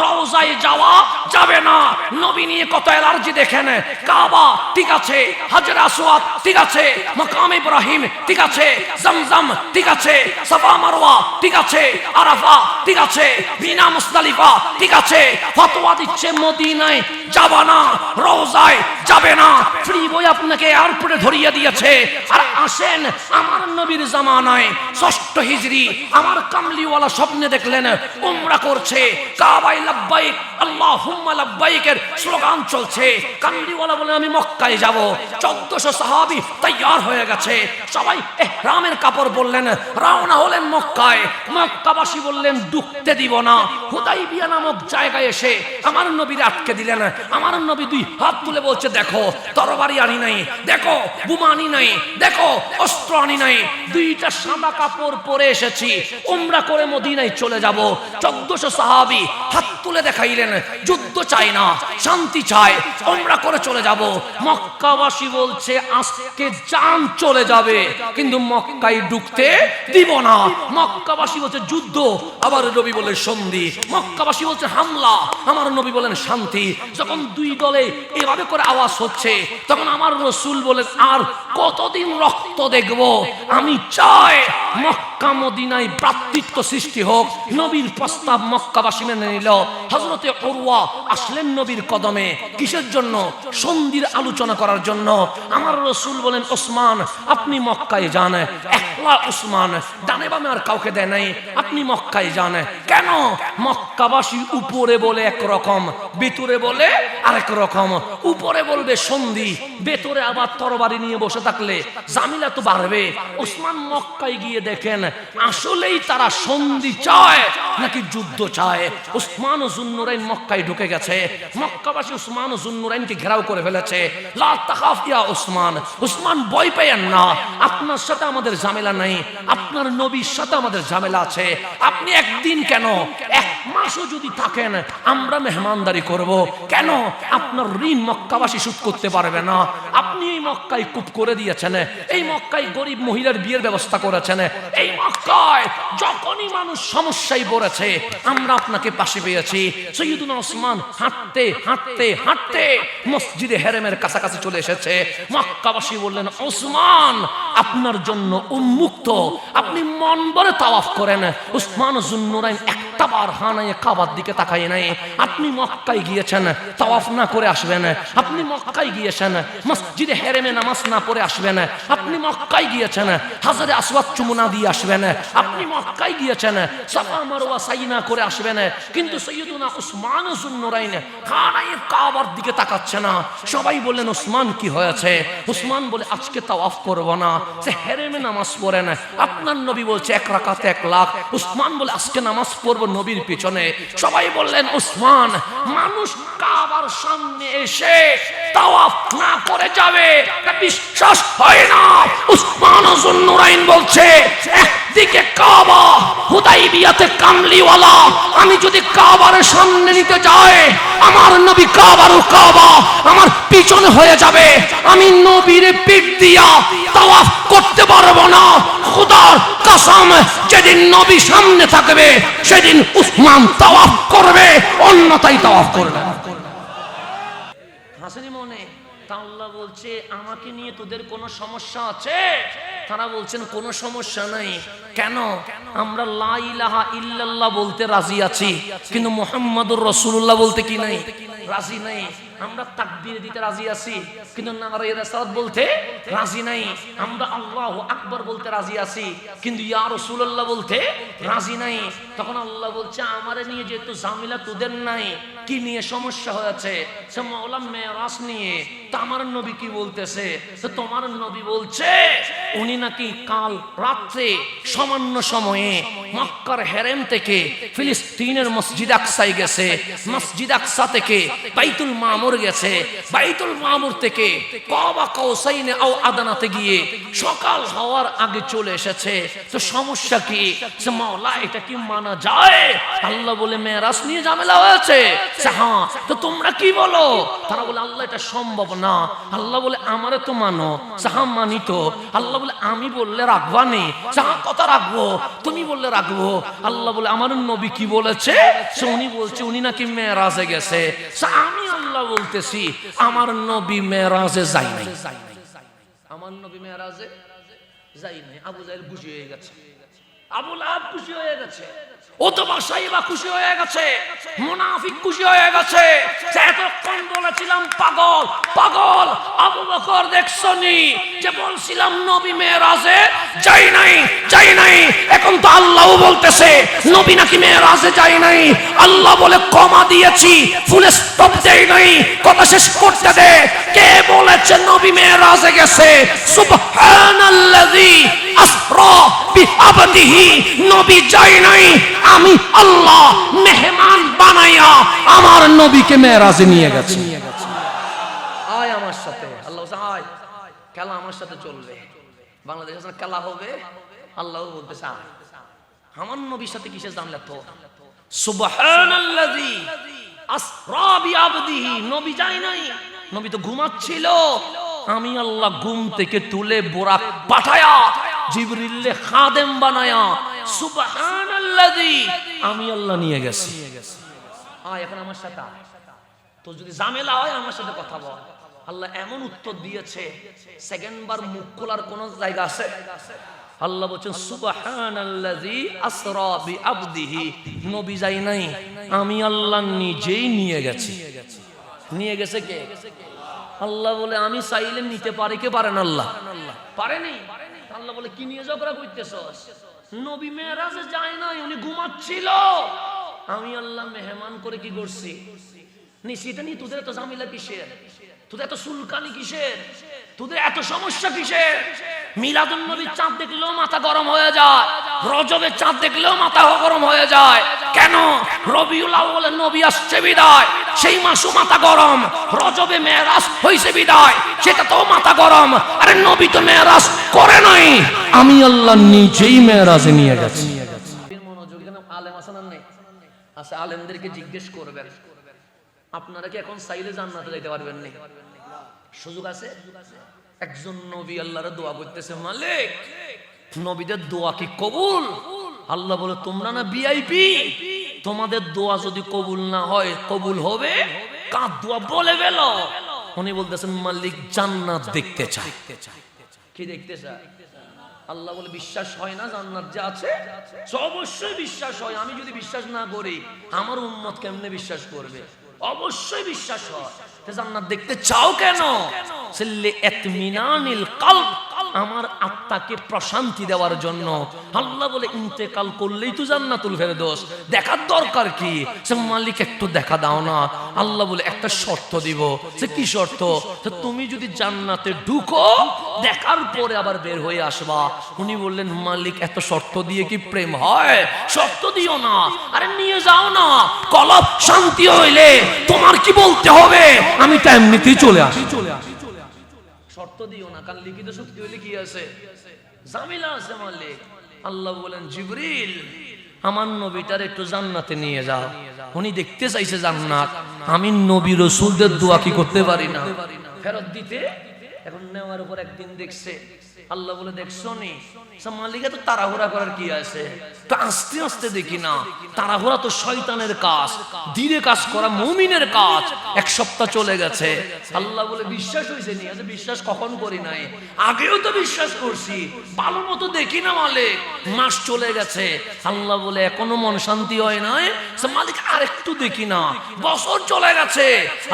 রওজায় যাওয়া যাবে না। নবী নিয়ে কত এলার্জি দেখেন। কাবা ঠিক আছে, হাজরে আসওয়াদ ঠিক আছে, মাকাম ইব্রাহিম ঠিক আছে, জমজম ঠিক আছে, সাফা মারওয়া ঠিক আছে, আরাফা ঠিক আছে, মিনা মুজদালিফা ঠিক আছে। ফতোয়া দিচ্ছে মদিনায় যাবে না, রওজায় যাবে না। ফ্রি বই আপনাকে এয়ারপোর্টে ধরিয়ে দিয়েছে। আর আসেন আমার নবীর জামানায় 6 হিজরি আমার কামলিওয়ালা স্বপ্নে দেখলেন উমরা করছে, কাবায় লাব্বাইক আল্লাহুম্মা লাব্বাইকের স্লোগান চলছে। কামলিওয়ালা বলে আমি মক্কায় যাব। 1400 সাহাবী তৈয়ার হয়ে গেছে, সবাই ইহরামের কাপড় বললেন, রওনা হলেন মক্কায়। মক্কাবাসী বললেন ঢুকতে দিব না। হুদাইবিয়া নামক জায়গায় এসে আমার নবীর আটকে দিলেন। আমার নবী 2 হাত তুলে বলছে, দেখো তরবারি আনি নাই, দেখো বোমা আনি নাই, দেখো অস্ত্র আনি নাই, 2টা সাদা কাপড় পরে এসেছি, উমরা করে মদিনায় চলে যাব। 1400 সাহাবী হাত তুলে দেখাইলেন যুদ্ধ চাই না, শান্তি চাই, উমরা করে চলে যাব। মক্কাবাসী বলছে আজকে জান চলে যাবে, কিন্তু মক্কায় ঢুকতে দিব না। মক্কাবাসী বলছে যুদ্ধ, আবার নবী বলে সন্ধি। মক্কাবাসী বলছে হামলা, আমার নবী বলেন শান্তি। যখন 2 দলে এভাবে করে আওয়াজ হচ্ছে, তখন আমার রাসূল বলেন আর কতদিন রক্ত দেখব, আমি চাই মক্কা মদিনায় ভ্রাতৃত্ব সৃষ্টি হোক। নবীর প্রস্তাব মক্কাবাসী মেনে নিল। হযরতে উরওয়া আসলেন নবীর কদমে, কিসের জন্য? সন্ধির আলোচনা করার জন্য। আমার রাসূল বলেন ওসমান আপনি মক্কায় যান। একলা ওসমান, ডানে বামে আর কাউকে দেয় নাই, আপনি মক্কায় যান। কেন? মক্কাবাসী উপরে বলে একরকম, ভিতরে বলে আরেক রকম। উপরে বলবে সন্ধি, ভেতরে আবার তরবারি নিয়ে বসে থাকলে জামিলা তো বাড়বে। ওসমান মক্কায় গিয়ে দেখেন আসলেই তারা সন্ধি চায় নাকি যুদ্ধ চায়। ওসমান ও যুন্নুরাইন মক্কায় ঢুকে গেছে। মক্কাবাসী ওসমান ও যুন্নুরাইনকে ঘেরাও করে ফেলেছে। লা তাখাফ ইয়া ওসমান, ওসমান ভয় পেয়েন না, আপনার সাথে আমাদের ঝামেলা নাই, আপনার নবীর সাথে আমাদের ঝামেলা আছে। আপনি একদিন কেন 1 মাসও যদি থাকেন আমরা মেহমানদারি করব। কেন? আপনার ঋণ মক্কাবাসী শোধ করতে পারবে না। আপনি এই মক্কায় কূপ করে দিয়েছেন, এই মক্কায় গরিব মহিলার বিয়ের ব্যবস্থা করেছেন, এই মক্কায় যখনই মানুষ সমস্যায় পড়েছে আমরা আপনাকে পাশে পেয়েছি। সৈয়দুনা ওসমান হাঁটতে হাঁটতে হাঁটতে মসজিদে হেরেমের কাছাকাছি চলে এসেছে। মক্কাবাসী বললেন ওসমান আপনার জন্য উন্মুক্ত, আপনি মন ভরে তাওয়াফ করেন। ওসমান যুন্নুরাইন একটা বার হানায়ে কাবার দিকে তাকায় নাই। আপনি মক্কায় গিয়েছেন, তাওয়াফ না করে আসবেন। আপনি মক্কায় গিয়েছেন, মসজিদে হেরেমে নামাজ না পড়ে আসবেন। আপনি মক্কায় গিয়েছেন, হাজারে আসওয়াদ চুমু না দিয়ে আসবেন। আপনি মক্কায় গিয়েছেন, সাফা মারওয়া সাই না করে আসবেন। কিন্তু সৈয়দুনা ওসমান যুন্নুরাইন হানায়ে কাবার দিকে তাকাচ্ছে না। সবাই বললেন ওসমান কি হয়েছে? ওসমান বলে আজকে তাওয়াফ করব না, সে হেরেমে নামাজ পড়েন। আপনার নবী বলছে 1 রাকাতে 1 লাখ। ওসমান বলে আজকে নামাজ পড়ব নবীর পিছনে। সবাই বললেন ওসমান মানুষ কাবার সামনে এসে তাওয়াফ না করে যাবে, এটা বিশ্বাস হয় না। ওসমান যুন্নুরাইন বলছে একদিকে কাবা, হুদাইবিয়াতে কামলিওয়ালা, আমি যদি কাবার সামনে নিতে যাই আমার নবী কাবার কাবা আমার পিছনে হয়ে যাবে, আমি নবীর পিঠ দিয়া তাওয়াফ করতে পারবো না। খোদার কসম যেদিন নবী সামনে থাকবে সেদিন উসমান তাওয়াফ করবে, অন্যথায় তাওয়াফ করবে না। হাসিনি মনে তা আল্লাহ বলছে আমাকে নিয়ে তোদের কোনো সমস্যা আছে? তারা বলছেন কোনো সমস্যা নাই। কেন? আমরা লা ইলাহা ইল্লাল্লাহ বলতে রাজি আছি, কিন্তু মুহাম্মাদুর রাসূলুল্লাহ বলতে কি নাই? রাজি নাই। আমরা তাকবীর দিতে রাজি আছি, কিন্তু নারে রিসালাত বলতে রাজি নাই। আমরা আল্লাহু আকবার বলতে রাজি আছি, কিন্তু ইয়া রাসূলুল্লাহ বলতে রাজি নাই। তখন আল্লাহ বলছে আমারে নিয়ে যেহেতু ঝামেলা তোদের নাই, কি নিয়ে সমস্যা হয়েছে? সে মাওলা মেরাজ নিয়ে। তা আমার নবী কি বলতেছে? তো তোমার নবী বলছে উনি নাকি কাল রাত্রে সামান্য সময়ে মক্কার হেরেম থেকে ফিলিস্তিনের মসজিদ আকসায় গেছে, মসজিদ আকসা থেকে বাইতুল মামুর গেছে, বাইতুল মামুর থেকে কাবা কাউসাইনে আও আদানাতে গিয়ে সকাল হওয়ার আগে চলে এসেছে। তো সমস্যা কি? সে মাওলা এটা কি মানা যায়? আল্লাহ বলে মেরাজ নিয়ে ঝামেলা হয়েছে। হ্যাঁ, তো তোমরা কি বলো? তারা বলে আল্লাহ এটা সম্ভব না। আল্লাহ বলে আমারে তো মানো। সাহা মানি তো। আল্লাহ বলে আমি বললে রাখবা নি? সাহা কথা রাখবো, তুমি বললে রাখবো। আল্লাহ বলে আমার নবী কি বলেছে? উনি বলছে উনি নাকি মেরাজে গেছে। আমি আল্লাহ বলতেছি আমার নবী মেরাজে যাই নাই। আমার নবী মেরাজে যাই নাই। আবু জাহেল খুশি হয়ে গেছে, আবু লাহাব খুশি হয়ে গেছে, ওতবা সাইবা খুশি হয়ে গেছে, মুনাফিক খুশি হয়ে গেছে। এতক্ষণ বলেছিলাম পাগল পাগল, আবু বকর দেখছনি যে বলছিলাম নবী মেরাজে যাই নাই যাই নাই, এখন তো আল্লাহও বলতেছে নবী নাকি মেরাজে যাই নাই। আল্লাহ বলে কমা দিয়েছি, ফুল স্টপ দেই নাই, কথা শেষ করতে দে। কে বলেছে নবী মেরাজে গেছে? সুবহানাল্লাযী আসরা বিআবদিহি, নবী যাই নাই, আমি আল্লাহ মেহমান বানাইয়া আমার নবীকে মেরাজে নিয়ে গেছি। আয় আমার সাথে, আল্লাহ আয়, খেলা আমার সাথে চলবে। বাংলাদেশে খেলা হবে, আল্লাহ বলতেছে আয় আমার নবীর সাথে। কিসে জানলে তো? সুবহানাল্লাযী আসরা বিআবদিহি, নবী যাই নাই, নবী তো ঘুমাচ্ছিল। আমি আল্লাহ ঘুম থেকে তুলে বোরাক পাঠায়া জিবরিলে খাদেম বানায়া সুবহানাল্লাযী, আমি আল্লাহ নিয়ে গেছি। এখন আমার সাথে তো যদি ঝামেলা হয় আমার সাথে কথা বল। আল্লাহ এমন উত্তর দিয়েছে, সেকেন্ড বার মুখ খোলার কোন জায়গা আছে? আল্লাহ বলেন সুবহানাল্লাযী আসরা বিআবদিহি, নবী যাই নাই, আমি আল্লাহ নিজেই নিয়ে গেছি। নিয়ে গেছে কে? আল্লাহ বলে আমি চাইলে নিতে পারি, কে পারেন? আল্লাহ পারেনি। আল্লাহ বলে কি নিয়ে ঝগড়া করতেছস? নবী মেরাজে যায় নাই, উনি ঘুমাচ্ছিল। আমি আল্লাহ মেহমান করে কি করছি? নিশ্চিত নি। তোদের এত ঝামেলা কিসের? তোদের এত সুলকানি কিসের? তোদের এত সমস্যা কিসের? মিলাদুন নবীর চাঁদ দেখলেও মাথা গরম হয়ে যায়, রজবের চাঁদ দেখলেও মাথা গরম হয়ে যায়। কেন? রবিউল আউয়ালে নবী আসছে বিদায়, সেই মাসও মাথা গরম। রজবে মেরাজ হইছে বিদায়, সেটা তো মাথা গরম। আরে নবী তো মেরাজ করে নাই, আমি আল্লাহ নিজেই মেরাজে নিয়ে গেছি। মনোযোগ দেন। আলেম আছেন না? আচ্ছা, আলেমদেরকে জিজ্ঞেস করবেন আপনারা কি এখন চাইলে জান্নাতে যাইতে পারবেন না? সুযোগ আছে? একজন নবী আল্লাহর দোয়া করতেছে, মালিক নবীদের দোয়া কি কবুল? আল্লাহ বলে তোমরা না ভিআইপি, তোমাদের দোয়া যদি কবুল না হয় কবুল হবে কার দোয়া বলে গেল। উনি বলতেছেন মালিক জান্নাত দেখতে চাই। কি দেখতে চাই? আল্লাহ বলে বিশ্বাস হয় না জান্নাত যে আছে? অবশ্যই বিশ্বাস হয়। আমি যদি বিশ্বাস না করি আমার উম্মত কেমনে বিশ্বাস করবে? অবশ্যই বিশ্বাস হয়। জান্নাত দেখতে চাও কেন? ইতমিনানিল কলব, আমার আত্মাকে প্রশান্তি দেওয়ার জন্য। আল্লাহ বলে ইন্তেকাল করলেই তো জান্নাতুল ফেরদৌস, দেখার দরকার কি? সে মালিক একটু দেখা দাও না। আল্লাহ বলে একটা শর্ত দিব। সে কি শর্ত? তুমি যদি জান্নাতে ঢুকো দেখার পরে আবার বের হয়ে আসবা। উনি বললেন মালিক এত শর্ত দিয়ে কি প্রেম হয়? শর্ত দিও না, আরে নিয়ে যাও না। কলব শান্তি হইলে তোমার কি বলতে হবে? আমি তো এমনিতেই চলে আসি। শর্ত দিও না, কারণ লিখিত সত্যি হইলে কি আছে? ঝামেলা আছে মালিক। আল্লাহ বলেন জিবরিল আমার নবীটার একটু জান্নাতে নিয়ে যাও। উনি দেখতে চাইছে জান্নাত। আমি নবী রাসূলদের দোয়া কি করতে পারি না ফেরত দিতে? এখন নেওয়ার উপর একদিন দেখছে আল্লাহ বলে দেখছো নি মালিকা তো তাড়াহুড়া করার কি আছে? তো আস্তে আস্তে দেখি না। তাড়াহুড়া তো শয়তানের কাজ, ধীরে কাজ করা মুমিনের কাজ। এক সপ্তাহ চলে গেছে, আল্লাহ বলে বিশ্বাস হয়েছে নি? আচ্ছা বিশ্বাস কখন করি নাই? আগেও তো বিশ্বাস করছি, ভালো মতো দেখি না মালিক। মাস চলে গেছে, আল্লাহ বলে এখনো মন শান্তি হয় নাই? মালিক আর একটু দেখি না। বছর চলে গেছে,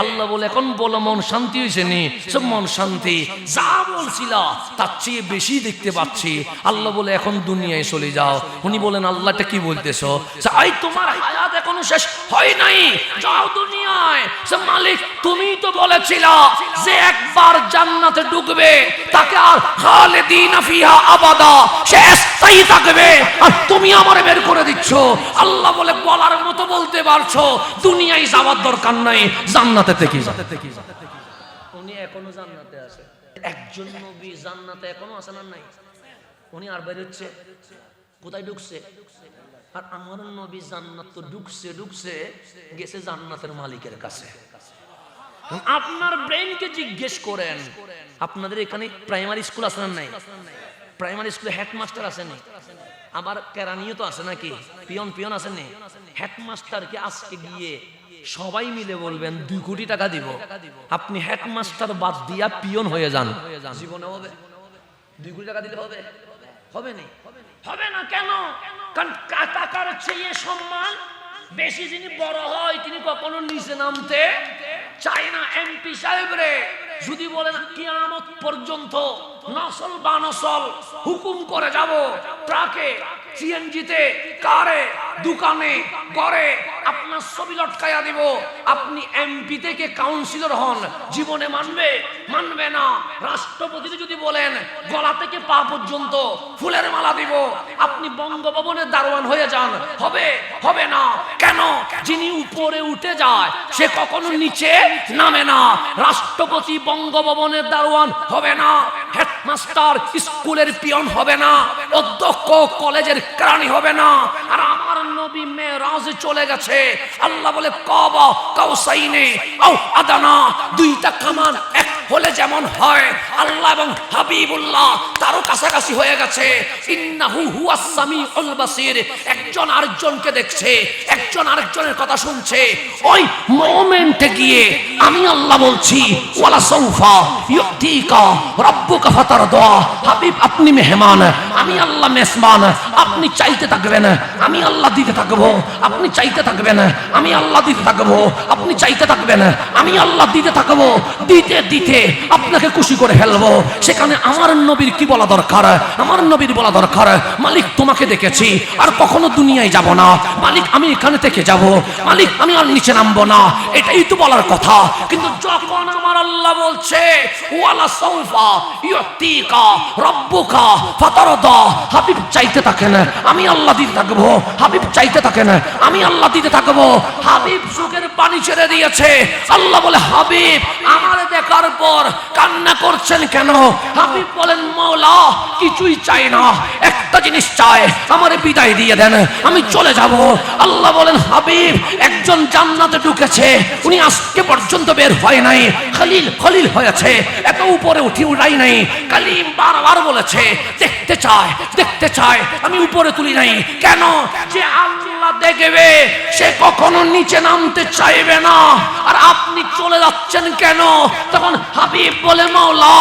আল্লাহ বলে এখন বলো মন শান্তি হয়েছে নি? সব মন শান্তি, যা বলছিল তার চেয়ে বেশি দেখতে পাচ্ছি। আল্লাহ বলে এখন দুনিয়ায় চলে যাও। উনি বলেন আল্লাহটা কি বলতেছো? আই তোমার হায়াত এখনো শেষ হয় নাই, যাও দুনিয়ায়। মালিক তুমি তো বলেছিলা যে একবার জান্নাতে ঢুকবে তাকে আর খালিদিনা ফিহা আবাদা, সে স্থায়ী থাকবে, আর তুমি আমারে বের করে দিচ্ছ। আল্লাহ বলে বলার মতো বলতে পারছো, দুনিয়ায় যাওয়ার দরকার নাই, জান্নাতে থেকে যাও। উনি এখনো জান্নাতে আছে। একজন নবী জান্নাতে এখনো আছে না নাই? উনি আর বের হচ্ছে, কোথায় ঢুকছে? আর আমার নবী জান্নাত তো ঢুকছে গেছে জান্নাতের মালিকের কাছে। আপনার ব্রেনকে জিজ্ঞেস করেন, আপনাদের এখানে প্রাইমারি স্কুল আছে না নাই? প্রাইমারি স্কুলে হেডমাস্টার আছে না? আবার কেরানিও তো আছে নাকি? পিয়ন আছে না? হেডমাস্টারকে আজকে গিয়ে সবাই মিলে বলবেন 2 কোটি টাকা দিব, আপনি হেডমাস্টার বাদ দিয়া পিয়ন হয়ে যান, জীবনে হবে? 2 কোটি টাকা দিলে হবে? হবে না, হবে না। কেন? কারণ টাকার চেয়ে সম্মান বেশি। যিনি বড় হয় তিনি কখনো নিচে নামতে চায় না। এমপি সাহেব রে যদি বলেন কিয়ামত পর্যন্ত নসল বানসল হুকুম করে যাব, ট্রাকে, সিএনজিতে, কারে, দোকানে, ঘরে আপনার ছবি লটকায়া দিব, আপনি এমপি থেকে কাউন্সিলর হন, জীবনে মানবে? মানবে না। রাষ্ট্রপতি যদি বলেন গলা থেকে পা পর্যন্ত ফুলের মালা দিব, আপনি বঙ্গভবনের দারোয়ান হয়ে যান, হবে? হবে না। কেন? যিনি উপরে উঠে যায় সে কখনো নিচে নামে না। রাষ্ট্রপতি বঙ্গভবনের দারোয়ান হবে না, হেডমাস্টার স্কুলের পিয়ন হবে না, অধ্যক্ষ কলেজের কেরানি হবে না। আর আমার নবী মেরাজে চলে গেছে, আল্লাহ বলে কাবা কাউসাইনে আও আদানা, 2টা কামান এক হলে যেমন হয়, আল্লাহ এবং হাবিবুল্লাহ তারও কাছাকাছি হয়ে গেছে। ইন্নাহু হুয়াস সামিউল বাসির, একজন আরেকজনকে দেখছে, একজন আরেকজনের কথা শুনছে। ওই মোমেন্টে গিয়ে আমি আল্লাহ বলছি ওয়ালা সাউফা ইউতিকা রাব্বুকা ফাতারদা, হাবিব আপনি মেহমান, আমি আল্লাহ মেজবান, আপনি চাইতে থাকবেন, আমি আল্লাহ দিতে থাকবো, আপনি চাইতে থাকবেন, আমি আল্লাহ দিতে থাকবো, আপনি চাইতে থাকবেন, আমি আল্লাহ দিতে থাকবো। দিতে দিতে আপনাকে খুশি করে ফেলবো। সেখানে আমার নবীর কি বলা দরকার? আমার নবীর বলা দরকার মালিক তোমাকে দেখেছি, আর কখনো দুনিয়ায় যাব না, মালিক আমি এখানে থেকে যাব, মালিক আমি আর নিচে নামবো না, এটাই তো বলার কথা। কিন্তু যখন আমার আল্লাহ বলছে ওয়ালা সাউফা ইউতিকা রাব্বুকা ফাতারদা, হাবিব চাইতে থাকেন, আমি আল্লাহ দিতে থাকবো, হাবিব চাইতে থাকেন, আমি আল্লাহ দিতে থাকবো। হাবিব চোখের পানি ছেড়ে দিয়েছে। আল্লাহ বলে হাবিব আমার দেখার পর কান্না করছেন কেন? হাবিব বলেন মওলা কিছুই চাই না, একটা জিনিস চাই, আমারে বিদায় দিয়ে দেন, আমি চলে যাব। আল্লাহ বলেন হাবিব একজন জান্নাতে ঢুকেছে, উনি আজকে পর্যন্ত বের হয় নাই, খলিল খলিল হয়েছে, এত উপরে উঠাই নাই। কালিম বারবার বলেছে দেখতে চায়, দেখতে চায়, আমি উপরে তুলি নাই। কেন? যে আল্লাহ দেখবে সে কখনো নিচে নামতে চাইবে না। আর আপনি চলে যাচ্ছেন কেন? তখন হাবিব বলে মাওলা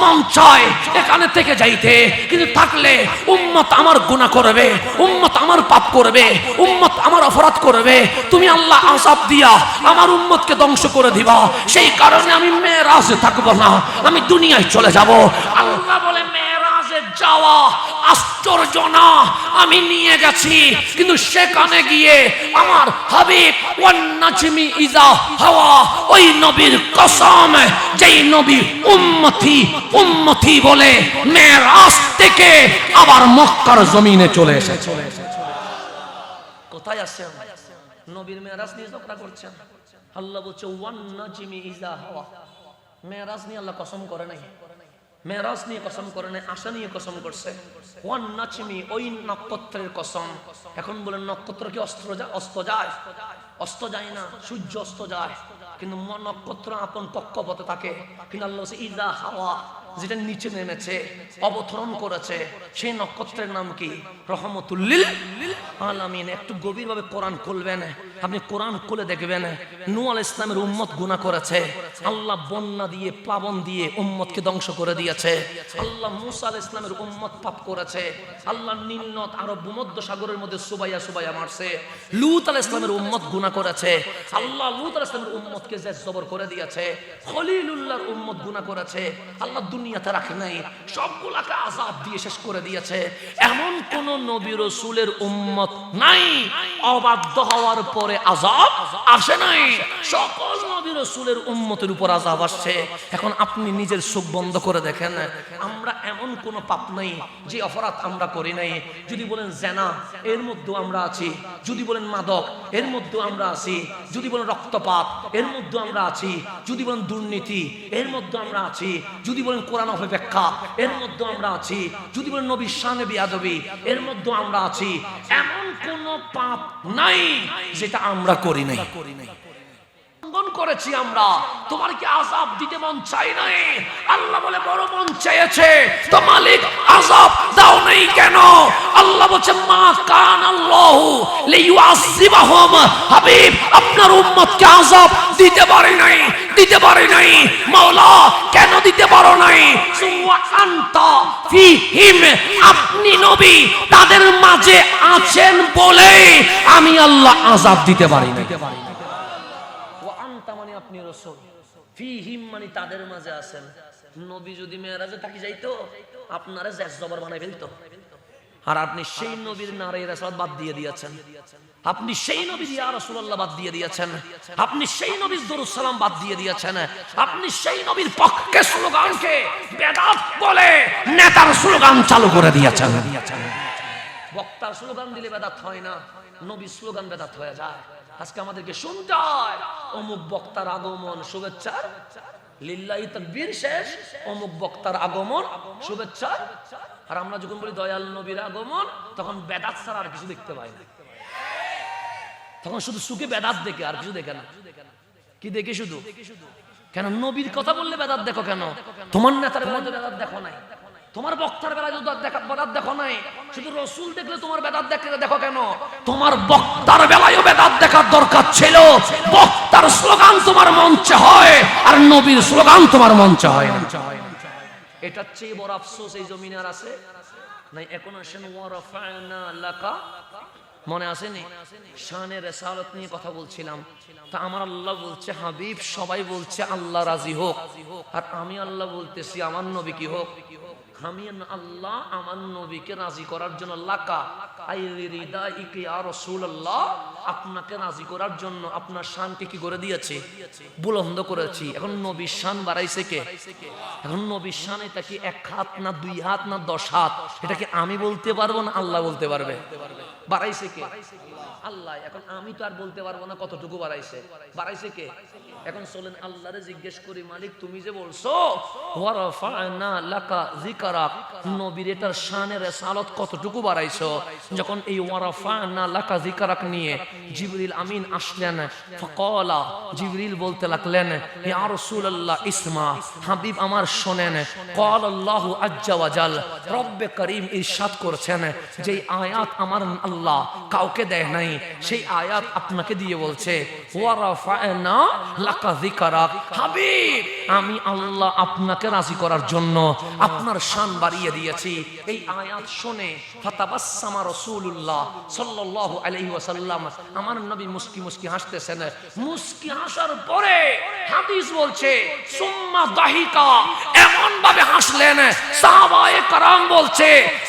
মন চায় এখানে থেকে যাইতে, কিন্তু থাকলে উম্মত আমার গুনাহ করবে, উম্মত আমার পাপ করবে, উম্মত আমার অপরাধ করবে, তুমি আল্লাহ আযাব দিয়া আমার উম্মতকে ধ্বংস করে দিবা। সেই কারণে আমি মেরাজে থাকবো না, আমি দুনিয়ায় চলে যাব। আল্লাহ বলে মেরাজে যাওয়া আশ্চর্য না, আমি নিয়ে গেছি, কিন্তু সেখানে গিয়ে আমার হাবিব ওয়ান নাজমি ইজা হাওয়া, ওই নবীর কসম যেই নবী উম্মতি উম্মতি বলে মেরাজ থেকে আবার মক্কার জমিনে চলে এসেছে। কোথায় আছেন? নবীর মেরাজ নিয়ে ঝগড়া করছেন। আল্লাহ বলছে ওয়ান নাজমি ইজা হাওয়া, মেরাজ নিয়ে আল্লাহ কসম করে নাই, মেরাজ নিয়ে কসম করে নাই, আশা নিয়ে কসম করছে। ওয়ান নাজমি ওই নক্ষত্রের কসম। এখন বলেন নক্ষত্র কি অস্ত যায়? অস্ত যায় না, সূর্য অস্ত যায়, কিন্তু নক্ষত্র আপন কক্ষপথে থাকে। কিন্তু আল্লাহ বলছে ইজা হাওয়া, যেটা নিচে নেমেছে, অবতরণ করেছে, সেই নক্ষত্রের নাম কি? রহমতুল লিল আলামিন। একটু গভীরভাবে কোরআন খুলবেন, আপনি কোরআন খুলে দেখবেন নূহ আলাইহিস সালামের উম্মত গুনাহ করেছে, আল্লাহ বন্যা দিয়ে প্লাবন দিয়ে উম্মতকে ধ্বংস করে দিয়েছে। আল্লাহ মূসা আলাইহিস সালামের উম্মত পাপ করেছে, আল্লাহ নীল নদ আরব ভূমধ্য সাগরের মধ্যে সুবাইয়া সুবাইয়া মারছে। লূত আলাইহিস সালামের উম্মত গুনাহ করেছে, আল্লাহ লূত আলাইহিস সালামের উম্মতকে জের জবর করে দিয়েছে। খলিলুল্লাহর উম্মত গুনাহ করেছে, আল্লাহ দুনিয়াতে রাখে নাই, সবগুলাকে আযাব দিয়ে শেষ করে দিয়েছে। এমন কোন নবী রাসূলের উম্মত নাই অবাধ্য হওয়ার পরে আযাব আসে নাই। সকল নবী রাসূলের উম্মতের উপর আযাব আসছে। এখন আপনি নিজের চোখ বন্ধ করে দেখেন, আমরা এমন কোন পাপ নাই যে অপরাধ আমরা করি নাই। যদি বলেন জেনা, এর মধ্যেও আমরা আছি। যদি বলেন মাদক, এর মধ্যেও আমরা আছি। যদি বলেন রক্তপাত, এর মধ্যেও আমরা আছি। যদি বলেন দুর্নীতি, এর মধ্যে আমরা আছি। যদি বলেন কোরআন অপব্যাখ্যা, এর মধ্যে আমরা আছি। যদি বলেন নবীর শানে বেয়াদবি, এর মধ্যে আমরা আছি। এমন কোন পাপ নাই যেটা আমরা করি নাই। লঙ্ঘন করেছি আমরা, তোমার কি আযাব দিতে মন চাই নাই? আল্লাহ বলে বড় মন চেয়েছে, তো মালিক আযাব দাও নাই কেন? আল্লাহ বলছে মা কান আল্লাহু লিইউআযিবাহুম, হাবিব আপনার উম্মতকে আযাব দিতে পারে নাই, দিতে পারে নাই। মাওলা কেন দিতে পারো নাই? সুওয়া আনতা ফীহিম, আপনি নবী তাদের মাঝে আছেন বলে আমি আল্লাহ আযাব দিতে পারি না। ওয়া আনতা মানে আপনি রাসূল, ফীহিম মানে তাদের মাঝে আছেন। নবী যদি মেরাজে থাকি যাইতো আপনারা জেস জবর বানাই ফেলতো, আর আপনি সেই নবীর নারে রাসূল বাদ দিয়ে দিয়েছেন, আপনি সেই নবীর ইয়া রাসূলুল্লাহ বাদ দিয়ে দিয়েছেন, আপনি সেই নবীর দরুদ সালাম বাদ দিয়ে দিয়েছেন, আপনি সেই নবীর পক্ষে স্লোগানকে বেদাত বলে নেতার স্লোগান চালু করে দিয়েছেন। বক্তার স্লোগান দিলে বেদাত হয় না, নবীর স্লোগান বেদাত হয়ে যায়। আজকে আমাদেরকে শুনতে হয় অমুক বক্তার আগমন শুভেচ্ছা লিল্লাহি তাকবীর শেষ, অমুক বক্তার আগমন শুভেচ্ছা। আর আমরা যখন বলি দয়াল নবীর আগমন তখন বেদাত ছাড়া আর কিছু দেখতে পাই না, তখন শুধু সুখে বেদাত দেখে আর কিছু দেখে না। কি দেখে শুধু? কেন নবীর কথা বললে বেদাত দেখো কেন? তোমার নেতার বেলায় বেদাত দেখো নাই, তোমার বক্তার বেলায় বেদাত দেখো নাই, শুধু রসুল দেখলে তোমার বেদাত দেখো কেন? তোমার বক্তার বেলায়ও বেদাত দেখার দরকার ছিল। বক্তার স্লোগান তোমার মঞ্চে হয় আর নবীর স্লোগান তোমার মঞ্চে হয় না। এটার চেয়ে বড় আফসোস এই জমিনে আর আছে নাই? এখন আসেন ওয়া রাফা'না লাকা, মনে আসেনি শানে রিসালাত নিয়ে কথা বলছিলাম, তা আমার আল্লাহ বলছে হাবিব সবাই বলছে আল্লাহ রাজি হোক, আর আমি আল্লাহ বলতেছি আমার নবী কি হোক। আমি আল্লাহ আমার নবীকে রাজি করার জন্য লাকা আই রিদাইকা ইয়া রাসূলুল্লাহ, আপনাকে রাজি করার জন্য আপনার শানকে কি করে দিয়েছি? বুলন্দ করেছি। এখন নবীর শান বাড়াইছে কে? এখন নবীর শান এটা কি 1 হাত না 2 হাত না 10 হাত? এটা কি আমি বলতে পারবো না আল্লাহ বলতে পারবে? বাড়াইছে কে? আল্লাহ। এখন আমি তো আর বলতে পারবো না কতটুকু বাড়াইছে, বাড়াইছে কে? এখন চলেন আল্লাহরে জিজ্ঞেস করি, মালিক তুমি যে বলছো ওয়া রাফা'না লাকা যিকরাক, নবীর এটার শানে রিসালাত কতটুকু বাড়াইছো? যখন এই ওয়া রাফা'না লাকা যিকরাক নিয়ে জিবরিল আমিন আসলেন, ফাকালা জিবরিল বলতে লাগলেন ইয়া রাসূলুল্লাহ ইসমা, হাবিব আমার শুনেন, ক্বালা আল্লাহু আজ্জা ওয়া জাল, রব্বে করিম ইরশাদ করেছেন যেই আয়াত আমার আল্লাহ কাউকে দেয় নাই সেই আয়াত আপনাকে দিয়ে বলছে ওয়া রাফা'না লাকা যিকরাক, হাবিব আমি আল্লাহ আপনাকে রাজি করার জন্য আপনার শান বাড়িয়ে দিয়েছি। এই আয়াত শুনে ফাতাবাসসামা রাসূলুল্লাহ সাল্লাল্লাহু আলাইহি ওয়াসাল্লাম, আমার নবী মুস্কি মুস্কি হাসতেছেন। মুস্কি হাসার পরে হাদিস বলছে সুম্মা দাহিকা, এমন ভাবে হাসলেন সাহাবায়ে কেরাম বলছে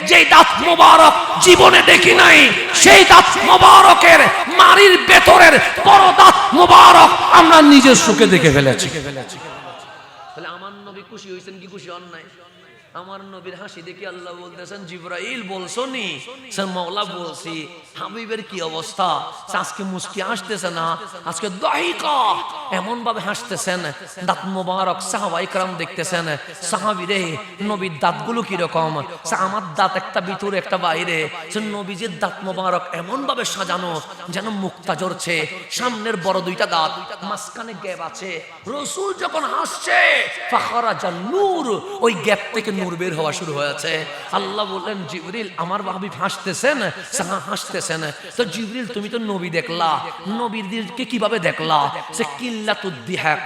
যে দাঁত মোবারক জীবনে দেখি নাই, সেই দাঁত মোবারকের মারির ভেতরের বড় দাঁত মোবারক আমরা নিজের চোখে দেখে ফেলেছি। তাহলে আমার নবী খুশি হইছেন কি খুশি হন নাই? আমার নবীর হাসি দেখে আল্লাহ বলতেছেন জিবরাইল বলছো নি? স্যার মাওলা বলছি হাবিবের কি অবস্থা, আজকে মুস্কি হাসতেছে না, আজকে দাহিকা এমন ভাবে হাসতেছেন দাঁত মোবারক সাহাবায়ে কেরাম দেখতেছেন সাহাবীরে নবীর দাঁতগুলো কি রকম, আমার দাঁত একটা ভিতরে একটা বাইরে, নবীজির দাঁত মোবারক এমন ভাবে সাজানো যেন মুক্তা ঝরছে, সামনের বড় 2টা দাঁত, মাঝখানে গ্যাপ আছে। রাসূল যখন হাসছে ফাখারাজা নূর, ওই গ্যাপ থেকে নূর বের হওয়া শুরু হয়েছে। আল্লাহ বললেন জিবরিল আমার হাবিব হাসতেছেন, হাসতেছেন। তো জিবরিল তুমি তো নবী দেখলা, নবীদেরকে কিভাবে দেখলা? সে কিল্লাতুদ দিহাক,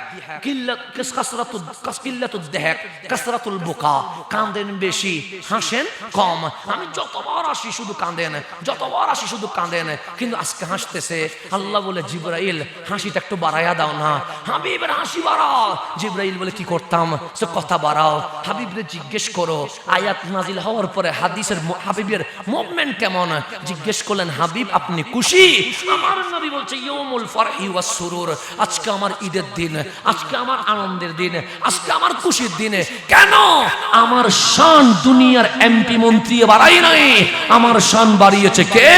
কিল্লাতুদ দিহাক কাসরাতুল বুকা, কাঁদেন বেশি হাসেন কম। আমি যতবার আসি শুধু কাঁদেন, যতবার আসি শুধু কাঁদেন, কিন্তু আজকে হাসতেছে। আল্লাহ বলে জিবরাইল হাসিটা একটু বাড়ায়া দাও না, হাবিবের হাসি বাড়াও। জিবরাইল বলে কি করতাম? সে কথা বাড়াও, হাবিবরে জিজ্ঞেস করো। আয়াত নাজিল হওয়ার পরে হাদিসের হাবিবের মুভমেন্ট কেমন জিজ্ঞেস করলেন, হাবিব আপনি খুশি? আমার নবী বলছে ইয়াউমুল ফারহি ওয়াস সুরুর, আজকে আমার ঈদের দিন, আজকে আমার আনন্দের দিন, আজকে আমার খুশির দিন। কেন? আমার শান দুনিয়ার এমপি মন্ত্রী বাড়াই নাই, আমার শান বাড়িয়েছে কে?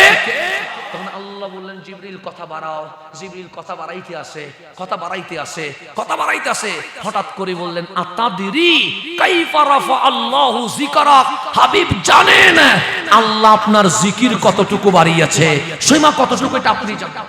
জিবরিল কথা বাড়াও। জিবরিল কথা বাড়াইতে আসে, কথা বাড়াইতে আসে, কথা বাড়াইতে আসে। হঠাৎ করে বললেন আতাদরি কাইফা রাফা আল্লাহু যিকরাক, হাবিব জানেন আল্লাহ আপনার জিকির কতটুকু বাড়িয়েছে, সীমা কতটুকু এটা আপনি জানেন।